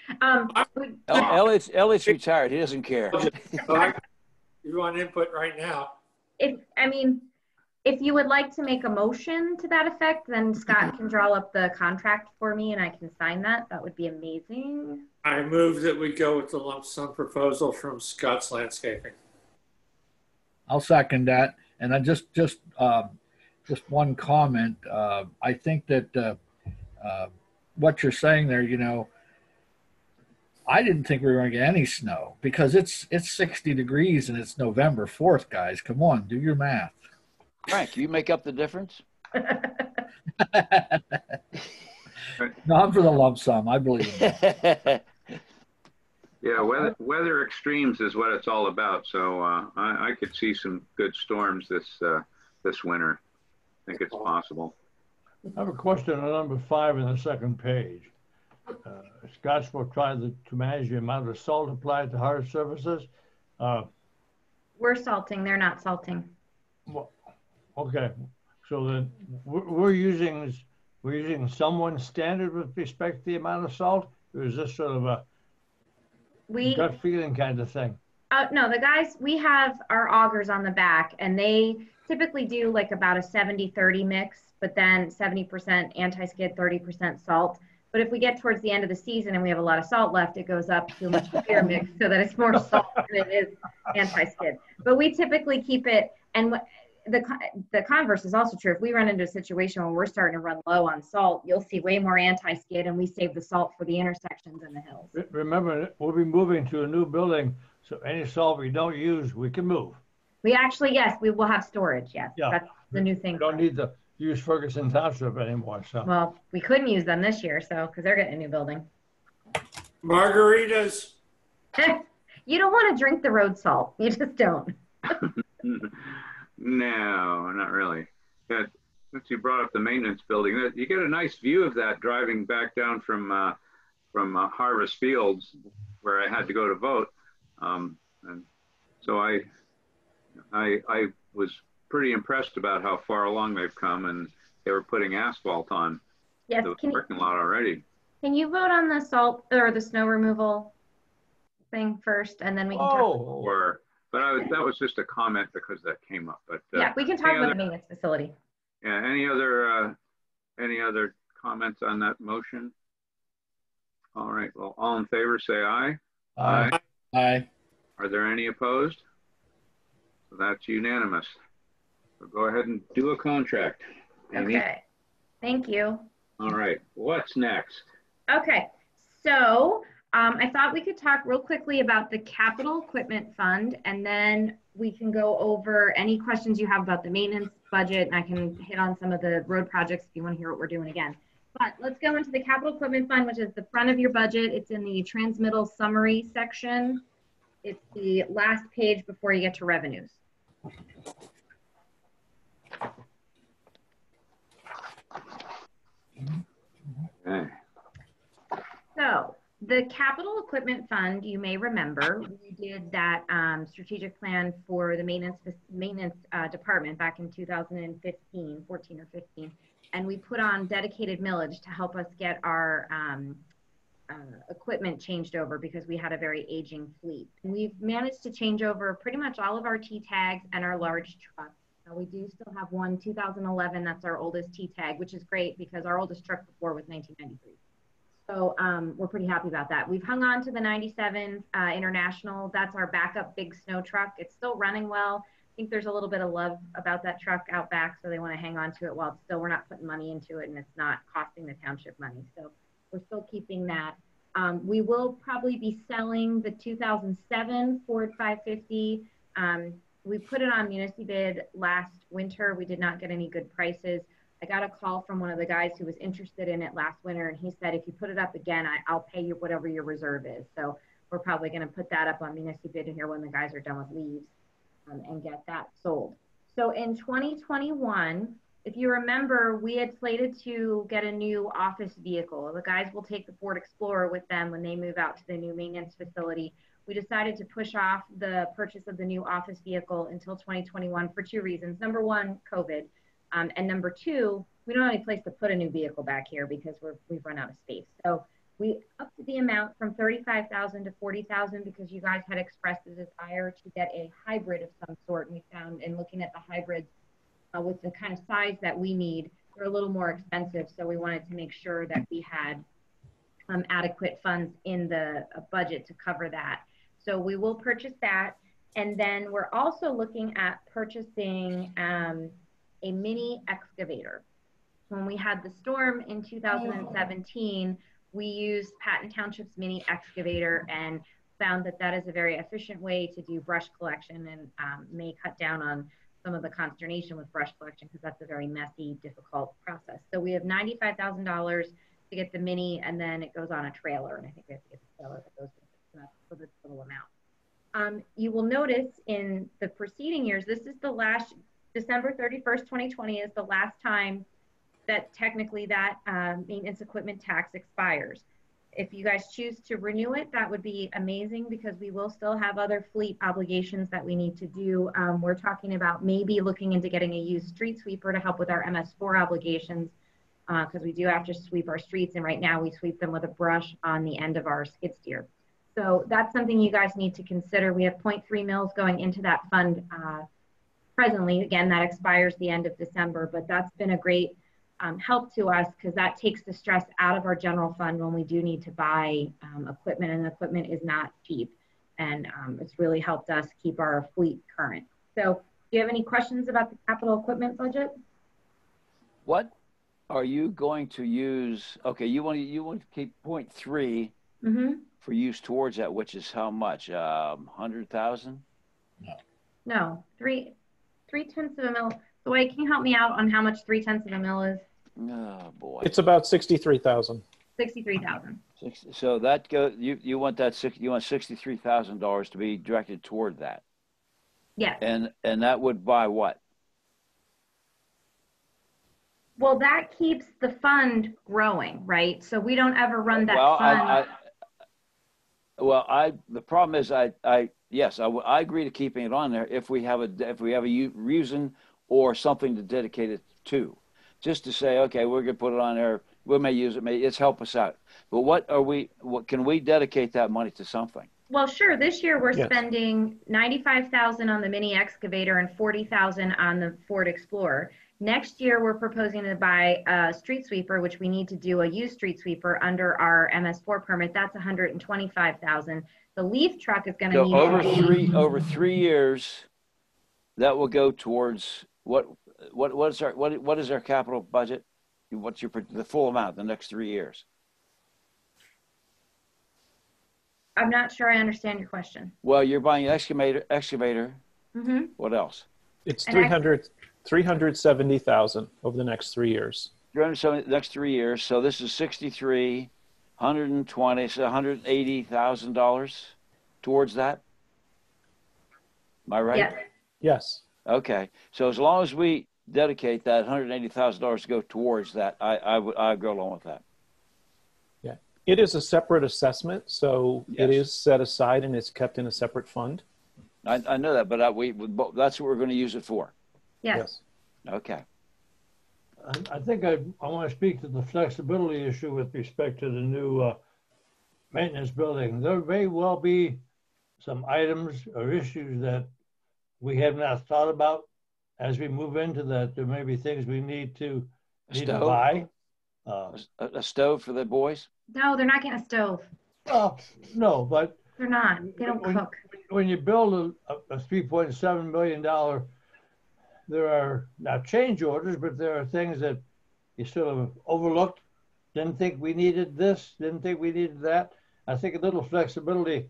Elliot's retired. He doesn't care. You want input right now? If you would like to make a motion to that effect, then Scott can draw up the contract for me and I can sign that. That would be amazing. I move that we go with the lump sum proposal from Scott's Landscaping. I'll second that. And I just one comment. I think that what you're saying there, you know, I didn't think we were going to get any snow because it's 60 degrees and it's November 4th, guys. Come on, do your math. Frank, you make up the difference? No, I'm for the lump sum. I believe in that. Yeah, weather extremes is what it's all about. So I could see some good storms this winter. I think it's possible. I have a question on number 5 in the second page. Scott's will try to manage the amount of salt applied to hard surfaces. We're salting. They're not salting. Well, okay, so then we're using someone standard with respect to the amount of salt, or is this sort of a gut feeling kind of thing? No, the guys, we have our augers on the back, and they typically do like about a 70-30 mix, but then 70% anti-skid, 30% salt. But if we get towards the end of the season and we have a lot of salt left, it goes up to a much bigger mix so that it's more salt than it is anti-skid. But we typically keep it, and the converse is also true. If we run into a situation where we're starting to run low on salt, you'll see way more anti-skid, and we save the salt for the intersections and the hills. Remember, we'll be moving to a new building, so any salt we don't use, we can move. We actually, yes, we will have storage, yes. Yeah. That's the new thing. We don't need to use Ferguson Township anymore. So. Well, we couldn't use them this year, so because they're getting a new building. Margaritas. You don't want to drink the road salt. You just don't. No, not really. Since you brought up the maintenance building, you get a nice view of that driving back down from Harvest Fields, where I had to go to vote, and so I was pretty impressed about how far along they've come, and they were putting asphalt on the parking lot already. Can you vote on the salt or the snow removal thing first, and then we can talk? But that was just a comment because that came up. But yeah, we can talk about the maintenance facility. Yeah. Any other comments on that motion? All right. Well, all in favor, say aye. Aye. Aye. Are there any opposed? So that's unanimous. So go ahead and do a contract. Amy. Okay. Thank you. All right. What's next? Okay. So I thought we could talk real quickly about the capital equipment fund, and then we can go over any questions you have about the maintenance budget, and I can hit on some of the road projects if you want to hear what we're doing again. But let's go into the capital equipment fund, which is the front of your budget. It's in the transmittal summary section. It's the last page before you get to revenues. Okay. So the capital equipment fund, you may remember, we did that strategic plan for the maintenance department back in 2015, 14 or 15. and we put on dedicated millage to help us get our equipment changed over because we had a very aging fleet. And we've managed to change over pretty much all of our T-tags and our large trucks. We do still have one 2011, that's our oldest T-tag, which is great because our oldest truck before was 1993. So we're pretty happy about that. We've hung on to the 97 International. That's our backup big snow truck. It's still running well. I think there's a little bit of love about that truck out back, so they want to hang on to it while it's still, we're not putting money into it and it's not costing the township money. So we're still keeping that. We will probably be selling the 2007 Ford 550. We put it on municipal last winter. We did not get any good prices. I got a call from one of the guys who was interested in it last winter, and he said, if you put it up again, I'll pay you whatever your reserve is. So we're probably going to put that up on municipal here when the guys are done with leaves and get that sold. So in 2021, if you remember, we had slated to get a new office vehicle. The guys will take the Ford Explorer with them when they move out to the new maintenance facility. We decided to push off the purchase of the new office vehicle until 2021 for two reasons. Number one, COVID. And number two, we don't have any place to put a new vehicle back here because we've run out of space. So we upped the amount from $35,000 to $40,000 because you guys had expressed a desire to get a hybrid of some sort. And we found in looking at the hybrids with the kind of size that we need, they're a little more expensive. So we wanted to make sure that we had adequate funds in the budget to cover that. So we will purchase that. And then we're also looking at purchasing a mini excavator. When we had the storm in 2017, we used Patton Township's mini excavator and found that that is a very efficient way to do brush collection and may cut down on some of the consternation with brush collection because that's a very messy, difficult process. So we have $95,000 to get the mini, and then it goes on a trailer, and I think we have to get the trailer that goes with it. So that's for the total amount. You will notice in the preceding years, this is the last, December 31st, 2020 is the last time that technically that maintenance equipment tax expires. If you guys choose to renew it, that would be amazing because we will still have other fleet obligations that we need to do. We're talking about maybe looking into getting a used street sweeper to help with our MS4 obligations because we do have to sweep our streets, and right now we sweep them with a brush on the end of our skid steer. So that's something you guys need to consider. We have 0.3 mils going into that fund presently. Again, that expires the end of December, but that's been a great help to us because that takes the stress out of our general fund when we do need to buy equipment, and the equipment is not cheap. And it's really helped us keep our fleet current. So do you have any questions about the capital equipment budget? What are you going to use? Okay, you want to keep 0.3 for use towards that, which is how much? 100,000? No, 3/10 of a mil. So wait, can you help me out on how much 3/10 of a mil is? Oh boy, it's about 63,000. 63,000. So that you want that you want $63,000 to be directed toward that. Yes. And that would buy what? Well, that keeps the fund growing, right? So we don't ever run that fund. The problem is yes, I agree to keeping it on there if we have a reason or something to dedicate it to. Just to say, okay, we're gonna put it on there. We may use it. It's help us out. But what can we dedicate that money to something? Well, sure. This year we're spending $95,000 on the mini excavator and $40,000 on the Ford Explorer. Next year we're proposing to buy a street sweeper, which we need to do a used street sweeper under our MS4 permit. That's $125,000. The leaf truck is going to need over 3 years. That will go towards what is our capital budget? What's the full amount the next 3 years? I'm not sure I understand your question. Well, you're buying an excavator. What else? It's 370,000 over the next 3 years. 370 next 3 years. So this is 63, 120, so $180,000 towards that. Am I right? Yes. Yes. Okay. So as long as we dedicate that $180,000 to go towards that, I go along with that. Yeah. It is a separate assessment, so it is set aside and it's kept in a separate fund. I know that, but that's what we're going to use it for. Yes. Okay. I think I want to speak to the flexibility issue with respect to the new maintenance building. There may well be some items or issues that we have not thought about as we move into that. There may be things we need to buy. A stove for the boys? No, they're not getting a stove. No, but they're not. They don't cook. When you build a $3.7 million, there are not change orders, but there are things that you sort of overlooked. Didn't think we needed this, didn't think we needed that. I think a little flexibility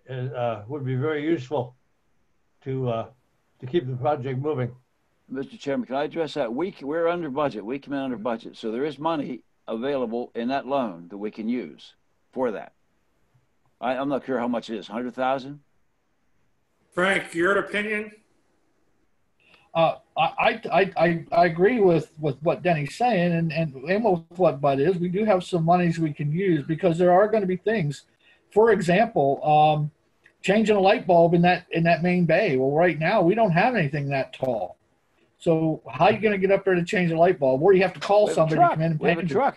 would be very useful to keep the project moving. Mr. Chairman, can I address that? We're under budget. We come in under budget. So there is money available in that loan that we can use for that. I'm not sure how much it is, 100,000? Frank, your opinion? I agree with what Denny's saying and with what Bud is. We do have some monies we can use because there are going to be things. For example, changing a light bulb in that main bay. Well, right now we don't have anything that tall. So how are you going to get up there to change a light bulb? Or you have to call somebody to come in and we have a truck.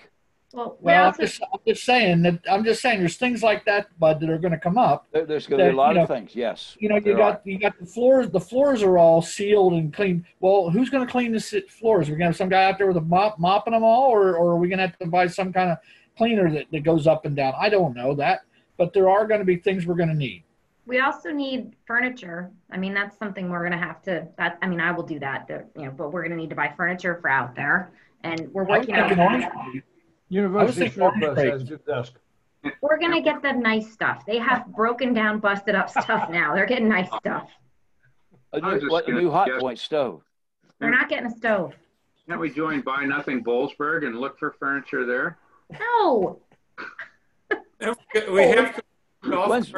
Well, I'm just saying there's things like that, Bud, that are going to come up. There's going to be a lot of things. Yes. You got the floors. The floors are all sealed and clean. Well, who's going to clean the floors? Are we going to have some guy out there with a mop mopping them all, or are we going to have to buy some kind of cleaner that goes up and down? I don't know that, but there are going to be things we're going to need. We also need furniture. I mean, that's something we're going to have to. I will do that. But we're going to need to buy furniture for out there, and we're working on. University Surplus has a good desk. We're going to get the nice stuff. They have broken down, busted up stuff now. They're getting nice stuff. A new hot point stove. They're not getting a stove. Can't we join Buy Nothing Bollesburg and look for furniture there? No. We have to.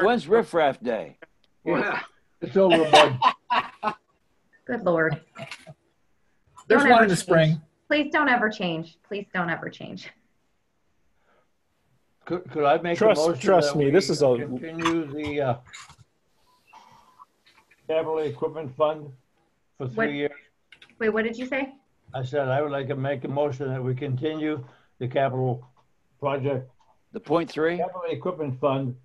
When's Riff Raff Day? Yeah. It's over, Bud. Good Lord. There's one in the spring. Please don't ever change. Please don't ever change. Could I make a motion? Trust me, this is a continue the capital equipment fund for 3 years. Wait, what did you say? I said I would like to make a motion that we continue the capital project. The .3 capital equipment fund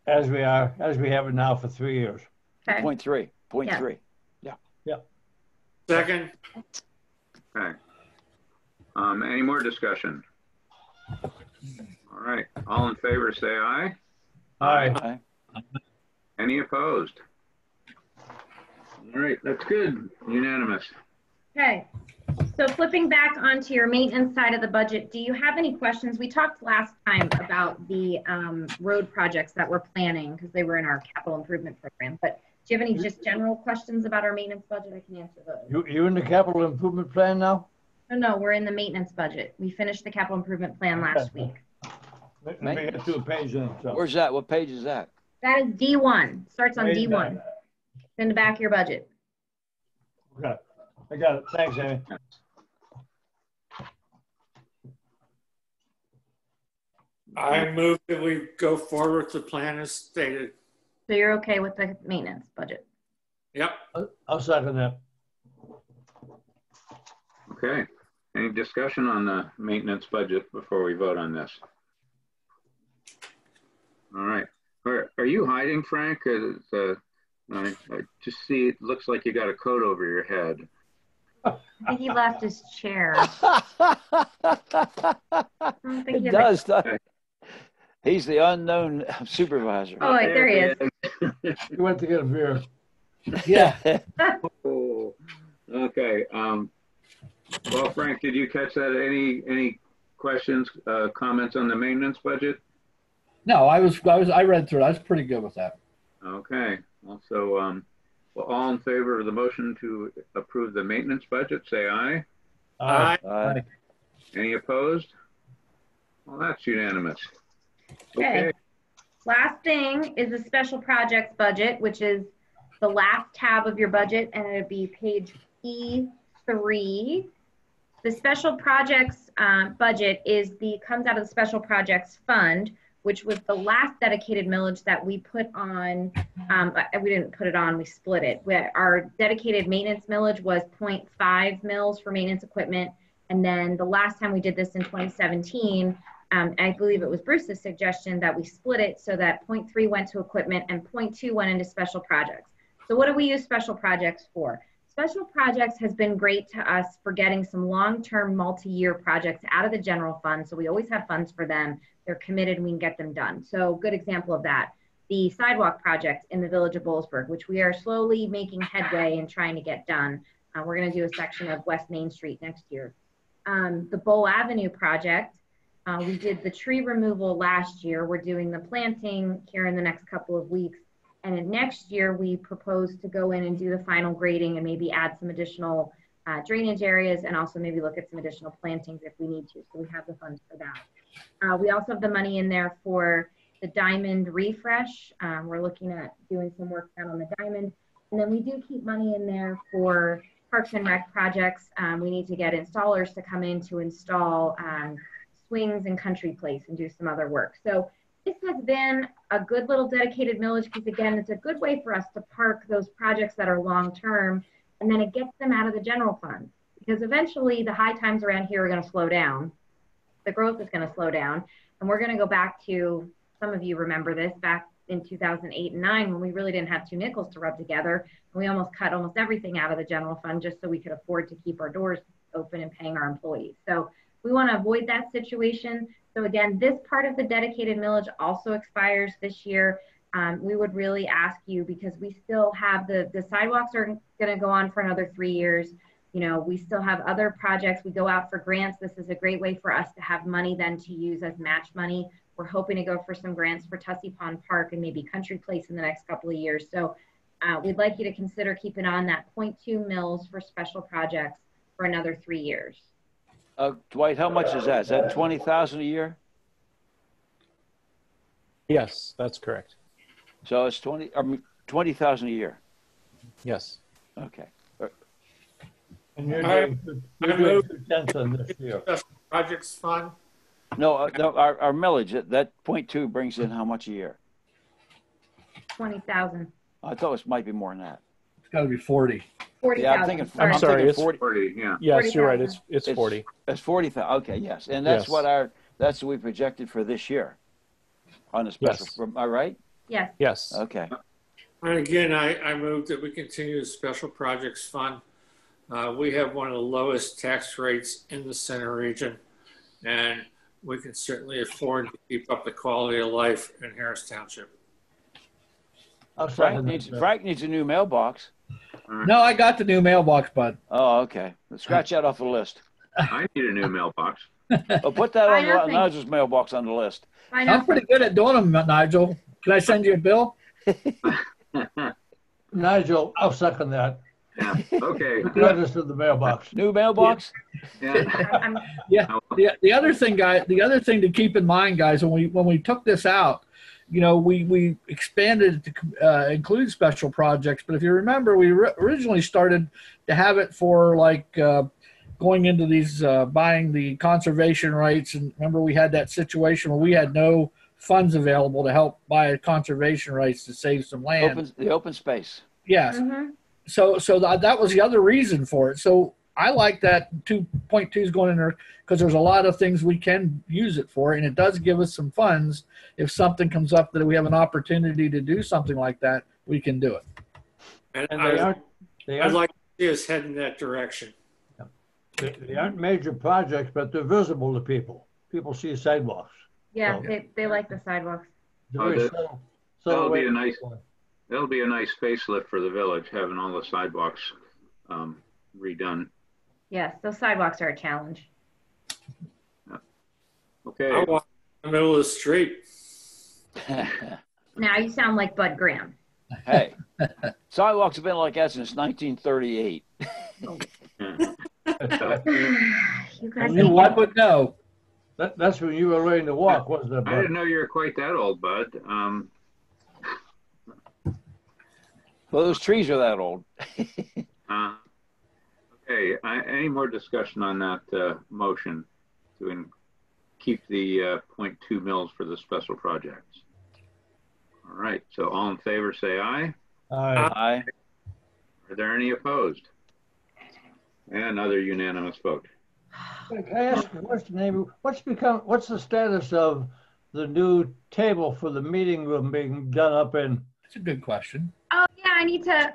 as we have it now for 3 years. Okay. Point three. Yeah. Second. Okay. Any more discussion? All right. All in favor, say aye. Aye. Any opposed? All right. That's good. Unanimous. Okay. So flipping back onto your maintenance side of the budget, do you have any questions? We talked last time about the road projects that we're planning because they were in our capital improvement program. But do you have any just general questions about our maintenance budget? I can answer those. You in the capital improvement plan now? No, we're in the maintenance budget. We finished the capital improvement plan last week. Let me get to a page then. So. Where's that? What page is that? That is D1. Starts on D1. It's in the back of your budget. Okay. I got it. Thanks, Amy. I move that we go forward with the plan as stated. So you're okay with the maintenance budget? Yep. I'll second that. Okay. Any discussion on the maintenance budget before we vote on this? All right. Are you hiding, Frank? I just see it looks like you got a coat over your head. I think he left his chair. It does. He's the unknown supervisor. Oh, wait, there he is. He went to get a beer. Yeah. Oh, okay. Well, Frank, did you catch that? Any questions, comments on the maintenance budget? No, I read through it. I was pretty good with that. Okay. Also, well, all in favor of the motion to approve the maintenance budget, say aye. Aye. Aye. Any opposed? Well, that's unanimous. Okay. Last thing is the special projects budget, which is the last tab of your budget, and it'd be page E3. The special projects budget comes out of the special projects fund, which was the last dedicated millage that we put on. We didn't put it on, we split it. Our dedicated maintenance millage was 0.5 mils for maintenance equipment. And then the last time we did this in 2017, I believe it was Bruce's suggestion that we split it so that 0.3 went to equipment and 0.2 went into special projects. So what do we use special projects for? Special projects has been great to us for getting some long-term multi-year projects out of the general fund. So we always have funds for them. They're committed and we can get them done. So good example of that, the sidewalk project in the village of Boalsburg, which we are slowly making headway and trying to get done. We're gonna do a section of West Main Street next year. The Bowl Avenue project, we did the tree removal last year. We're doing the planting here in the next couple of weeks. And then next year, we propose to go in and do the final grading and maybe add some additional drainage areas and also maybe look at some additional plantings if we need to. So we have the funds for that. We also have the money in there for the diamond refresh. We're looking at doing some work down on the diamond. And then we do keep money in there for Parks and Rec projects. We need to get installers to come in to install swings and Country Place and do some other work. So this has been a good little dedicated millage because again, it's a good way for us to park those projects that are long-term, and then it gets them out of the general fund because eventually the high times around here are going to slow down. The growth is going to slow down, and we're going to go back to, some of you remember this, back in 2008 and 9 when we really didn't have 2 nickels to rub together. And we almost cut almost everything out of the general fund just so we could afford to keep our doors open and paying our employees. So we want to avoid that situation. So again, this part of the dedicated millage also expires this year. We would really ask you, because we still have the sidewalks are going to go on for another 3 years. You know, we still have other projects. We go out for grants. This is a great way for us to have money then to use as match money. We're hoping to go for some grants for Tussey Pond Park and maybe Country Place in the next couple of years. So we'd like you to consider keeping on that 0.2 mils for special projects for another 3 years. Dwight, how much is that? Is that 20,000 a year? Yes, that's correct. So it's 20,000 a year. Yes. Okay. And you're doing 2/10 on this year. Special projects fund. No, no, our millage, that 0.2 brings in how much a year? 20,000. I thought it might be more than that. It's got to be 40. 40,000. Yeah, I'm thinking. I'm sorry, thinking it's 40, yeah. Yes, you're right. 40,000. It's 40. It's 40,000. Okay, yes, and that's Yes. what that's what we projected for this year on the special. Yes. Am I right? Yes. Yes. Okay. And again, I move that we continue the special projects fund. We have one of the lowest tax rates in the center region, and we can certainly afford to keep up the quality of life in Harris Township. Frank needs a new mailbox. No, I got the new mailbox, bud. Oh, okay. Let's scratch that off the list. I need a new mailbox. Oh, put that on Nigel's mailbox on the list. I'm pretty good at doing them, Nigel. Can I send you a bill? Nigel, I'll second that. Yeah. Okay. Register the mailbox. New mailbox? Yeah. Yeah. The other thing, guys, the other thing to keep in mind, guys, when we took this out, you know, we expanded it to include special projects. But if you remember, we originally started to have it for like going into these buying the conservation rights. And remember, we had that situation where we had no funds available to help buy conservation rights to save some land. The open space. Yes. Mm-hmm. So that was the other reason for it. So I like that 2.2 is going in there because there's a lot of things we can use it for, and it does give us some funds. If something comes up that we have an opportunity to do something like that, we can do it. And they I'd like to see us head in that direction. They aren't major projects, but they're visible to people. People see sidewalks. Yeah, So, they like the sidewalks. That'll be a nice facelift for the village, having all the sidewalks redone. Yes, those sidewalks are a challenge. Okay. I walk in the middle of the street. Now you sound like Bud Graham. Hey, sidewalks have been like that since 1938. You guys I would know. That's when you were learning to walk, wasn't it, Bud? I didn't know you were quite that old, Bud. Well, those trees are that old. Okay. Any more discussion on that motion? keep the 0.2 mils for the special projects. All right, so all in favor say aye. Aye. Aye. Are there any opposed? And another unanimous vote. Can I ask a question, Amy? What's the status of the new table for the meeting room being done up in? That's a good question. Oh yeah, I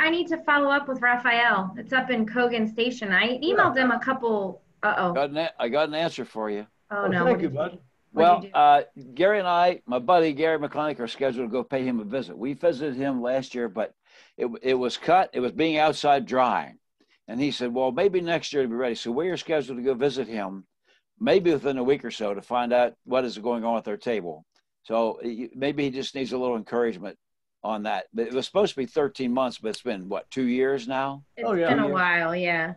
need to follow up with Raphael. It's up in Cogan Station. I emailed him a couple. I got an answer for you. Oh no. Thank you, bud. Well, Gary and I, my buddy Gary McClintock, are scheduled to go pay him a visit. We visited him last year, but it was cut. It was being outside drying. And he said, well, maybe next year to be ready. So we are scheduled to go visit him maybe within a week or so to find out what is going on with their table. So maybe he just needs a little encouragement on that. But it was supposed to be 13 months, but it's been, what, 2 years now? It's been a while, yeah.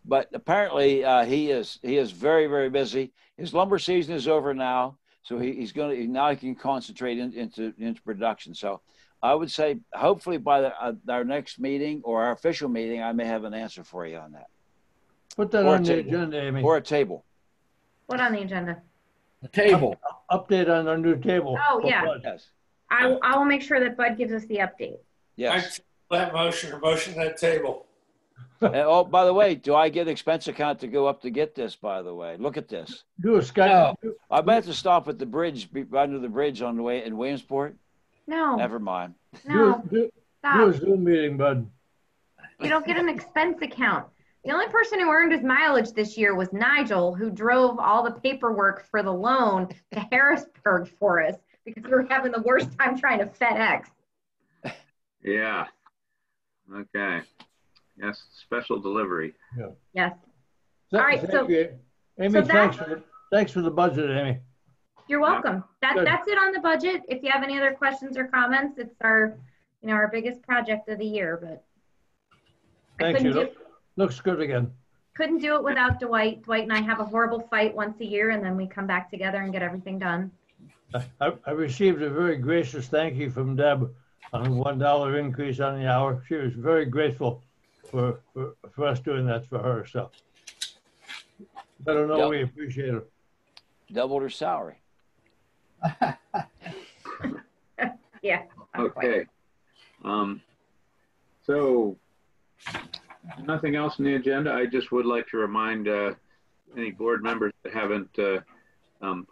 But apparently he is very, very busy. His lumber season is over now. So now he can concentrate into production. So I would say hopefully by our next meeting or our official meeting, I may have an answer for you on that. Put that on the agenda, Amy. Or a table. What on the agenda? The table. Update on our new table. Oh, yeah. Yes. I will make sure that Bud gives us the update. Yes. That motion that table. And, oh, by the way, do I get expense account to go up to get this, by the way? Look at this. Do a Skype. I might have to stop at the bridge, under the bridge on the way in Williamsport. No. Never mind. No. Do Stop. a Zoom meeting, bud. You don't get an expense account. The only person who earned his mileage this year was Nigel, who drove all the paperwork for the loan to Harrisburg for us because we were having the worst time trying to FedEx. Yeah. Okay. Yes, special delivery. Yeah. Yes. All right. So, Amy, so thanks for the budget, Amy. You're welcome. That's it on the budget. If you have any other questions or comments, it's our biggest project of the year. But thank you. Looks good again. Couldn't do it without Dwight. Dwight and I have a horrible fight once a year, and then we come back together and get everything done. I received a very gracious thank you from Deb on a $1 increase on the hour. She was very grateful for us doing that for her. So let her know we appreciate her. Doubled her salary. Yeah. Okay. So nothing else on the agenda. I just would like to remind any board members that haven't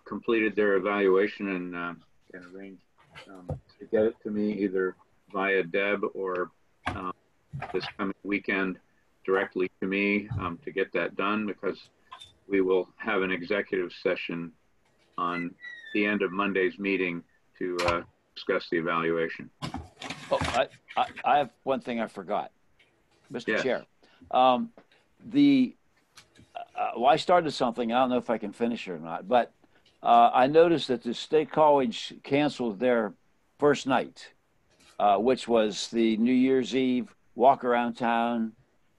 completed their evaluation and can arrange to get it to me either via Deb or this coming weekend directly to me to get that done, because we will have an executive session on the end of Monday's meeting to discuss the evaluation. Oh, I have one thing I forgot, Mr. Yes. Chair. Well, I started something. I don't know if I can finish it or not, but I noticed that the State College canceled their first night, which was the New Year's Eve walk around town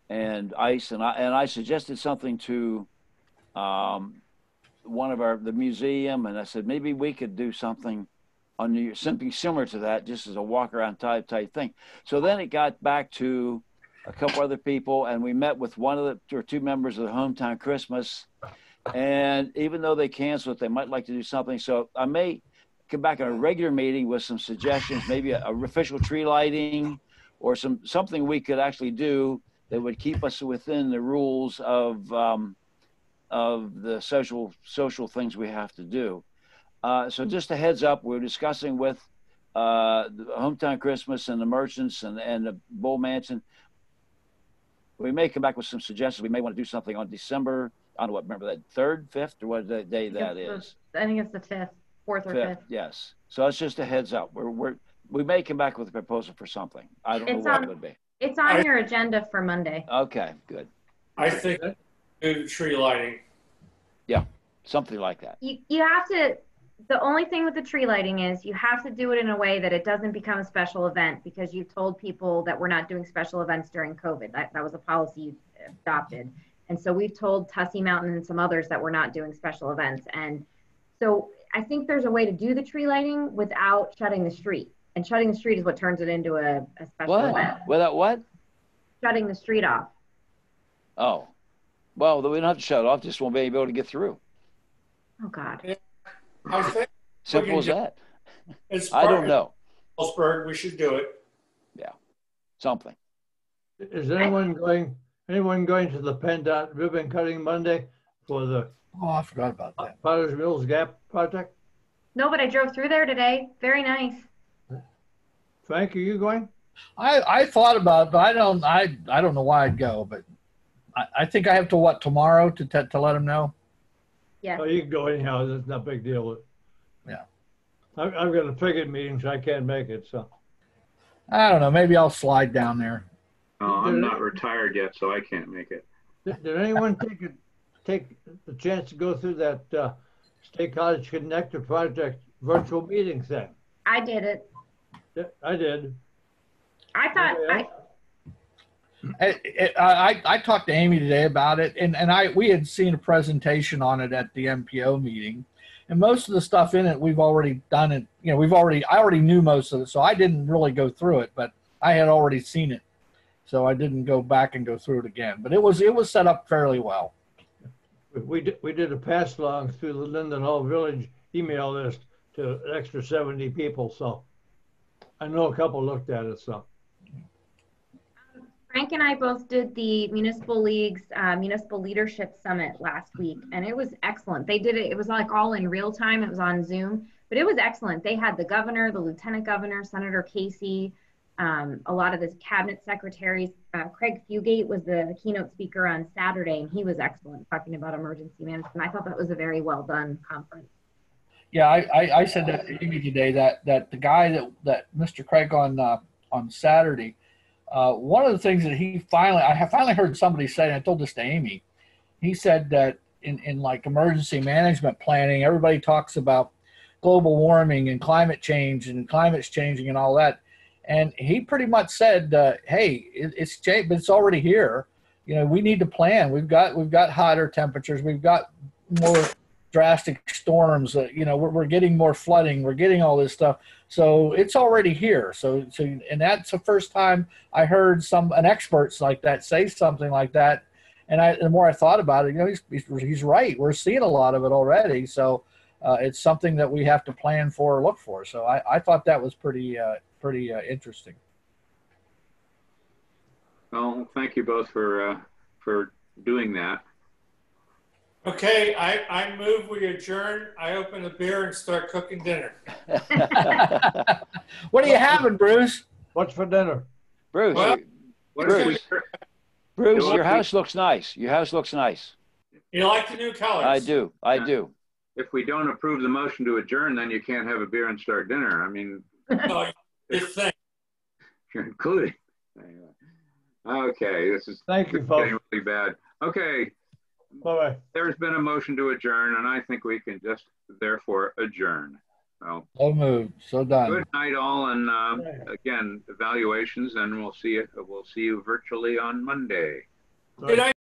and ice. And I suggested something to one of the museum, and I said maybe we could do something on New Year's, something similar to that, just as a walk around type thing. So then it got back to a couple other people, and we met with one of the or two members of the Hometown Christmas. And even though they canceled it, they might like to do something. So I may come back in a regular meeting with some suggestions, maybe a official tree lighting or something we could actually do that would keep us within the rules of the social things we have to do. So just a heads up, we're discussing with the Hometown Christmas and the merchants and the Bull Mansion. We may come back with some suggestions. We may want to do something on December. I don't know what, remember that 3rd, 5th, or what day that is? I think it's the 5th, 4th or 5th. Yes. So it's just a heads up. We may come back with a proposal for something. I don't know what it would be. It's on your agenda for Monday. Okay, good. I think do tree lighting. Yeah, something like that. You have to, the only thing with the tree lighting is you have to do it in a way that it doesn't become a special event, because you've told people that we're not doing special events during COVID. That was a policy you adopted. And so we've told Tussey Mountain and some others that we're not doing special events. And so I think there's a way to do the tree lighting without shutting the street. And shutting the street is what turns it into a special event. Without what? Shutting the street off. Oh, well, we don't have to shut it off. Just won't be able to get through. Oh, God. I think Simple as that. it's I don't know. Ellsberg, we should do it. Yeah, something. Is anyone going to the PennDOT ribbon cutting Monday for the Oh, I forgot about that. Potter's Mills Gap project? No, but I drove through there today. Very nice. Frank, are you going? I thought about it, but I don't know why I'd go, but I think I have to tomorrow to let him know. Yeah. Oh, you can go anyhow. That's not a big deal. Yeah. I've got a picket meeting, so I can't make it. So I don't know. Maybe I'll slide down there. Oh, I'm not retired yet, so I can't make it. Did anyone take the chance to go through that State College Connector project virtual meeting thing? I did it. I did. I thought I talked to Amy today about it, and we had seen a presentation on it at the MPO meeting, and most of the stuff in it we've already done it. You know, I already knew most of it, so I didn't really go through it, but I had already seen it, so I didn't go back and go through it again. But it was set up fairly well. We did a pass along through the Linden Hall Village email list to an extra 70 people, so I know a couple looked at it. So Frank and I both did the Municipal League's Municipal Leadership Summit last week, and it was excellent. They did it. It was like all in real time. It was on Zoom, but it was excellent. They had the governor, the lieutenant governor, Senator Casey, a lot of the cabinet secretaries. Craig Fugate was the keynote speaker on Saturday, and he was excellent talking about emergency management. I thought that was a very well done conference. Yeah, I said that to Amy today that the guy that Mr. Craig on Saturday, one of the things that I have finally heard somebody say, and I told this to Amy, he said that in like emergency management planning, everybody talks about global warming and climate change and climate's changing and all that. And he pretty much said, hey, it's changed, but it's already here. You know, we need to plan. We've got hotter temperatures. We've got more drastic storms. You know, we're getting more flooding. We're getting all this stuff. So it's already here. So and that's the first time I heard an experts like that say something like that. And the more I thought about it, you know, he's right. We're seeing a lot of it already. So it's something that we have to plan for or look for. So I thought that was pretty interesting. Well, thank you both for doing that. Okay, I move we adjourn. I open a beer and start cooking dinner. What are you having, Bruce? What's for dinner? Bruce, Well, Bruce, your house looks nice. Your house looks nice. You like the new colors? I do. I do. If we don't approve the motion to adjourn, then you can't have a beer and start dinner. I mean, No, this thing. you're including. Okay, this is Thank you, folks. getting really bad. Okay, Bye-bye. there's been a motion to adjourn, and I think we can just therefore adjourn. So, So moved. So done. good night, all, and again, evaluations, and we'll see you virtually on Monday. Good night.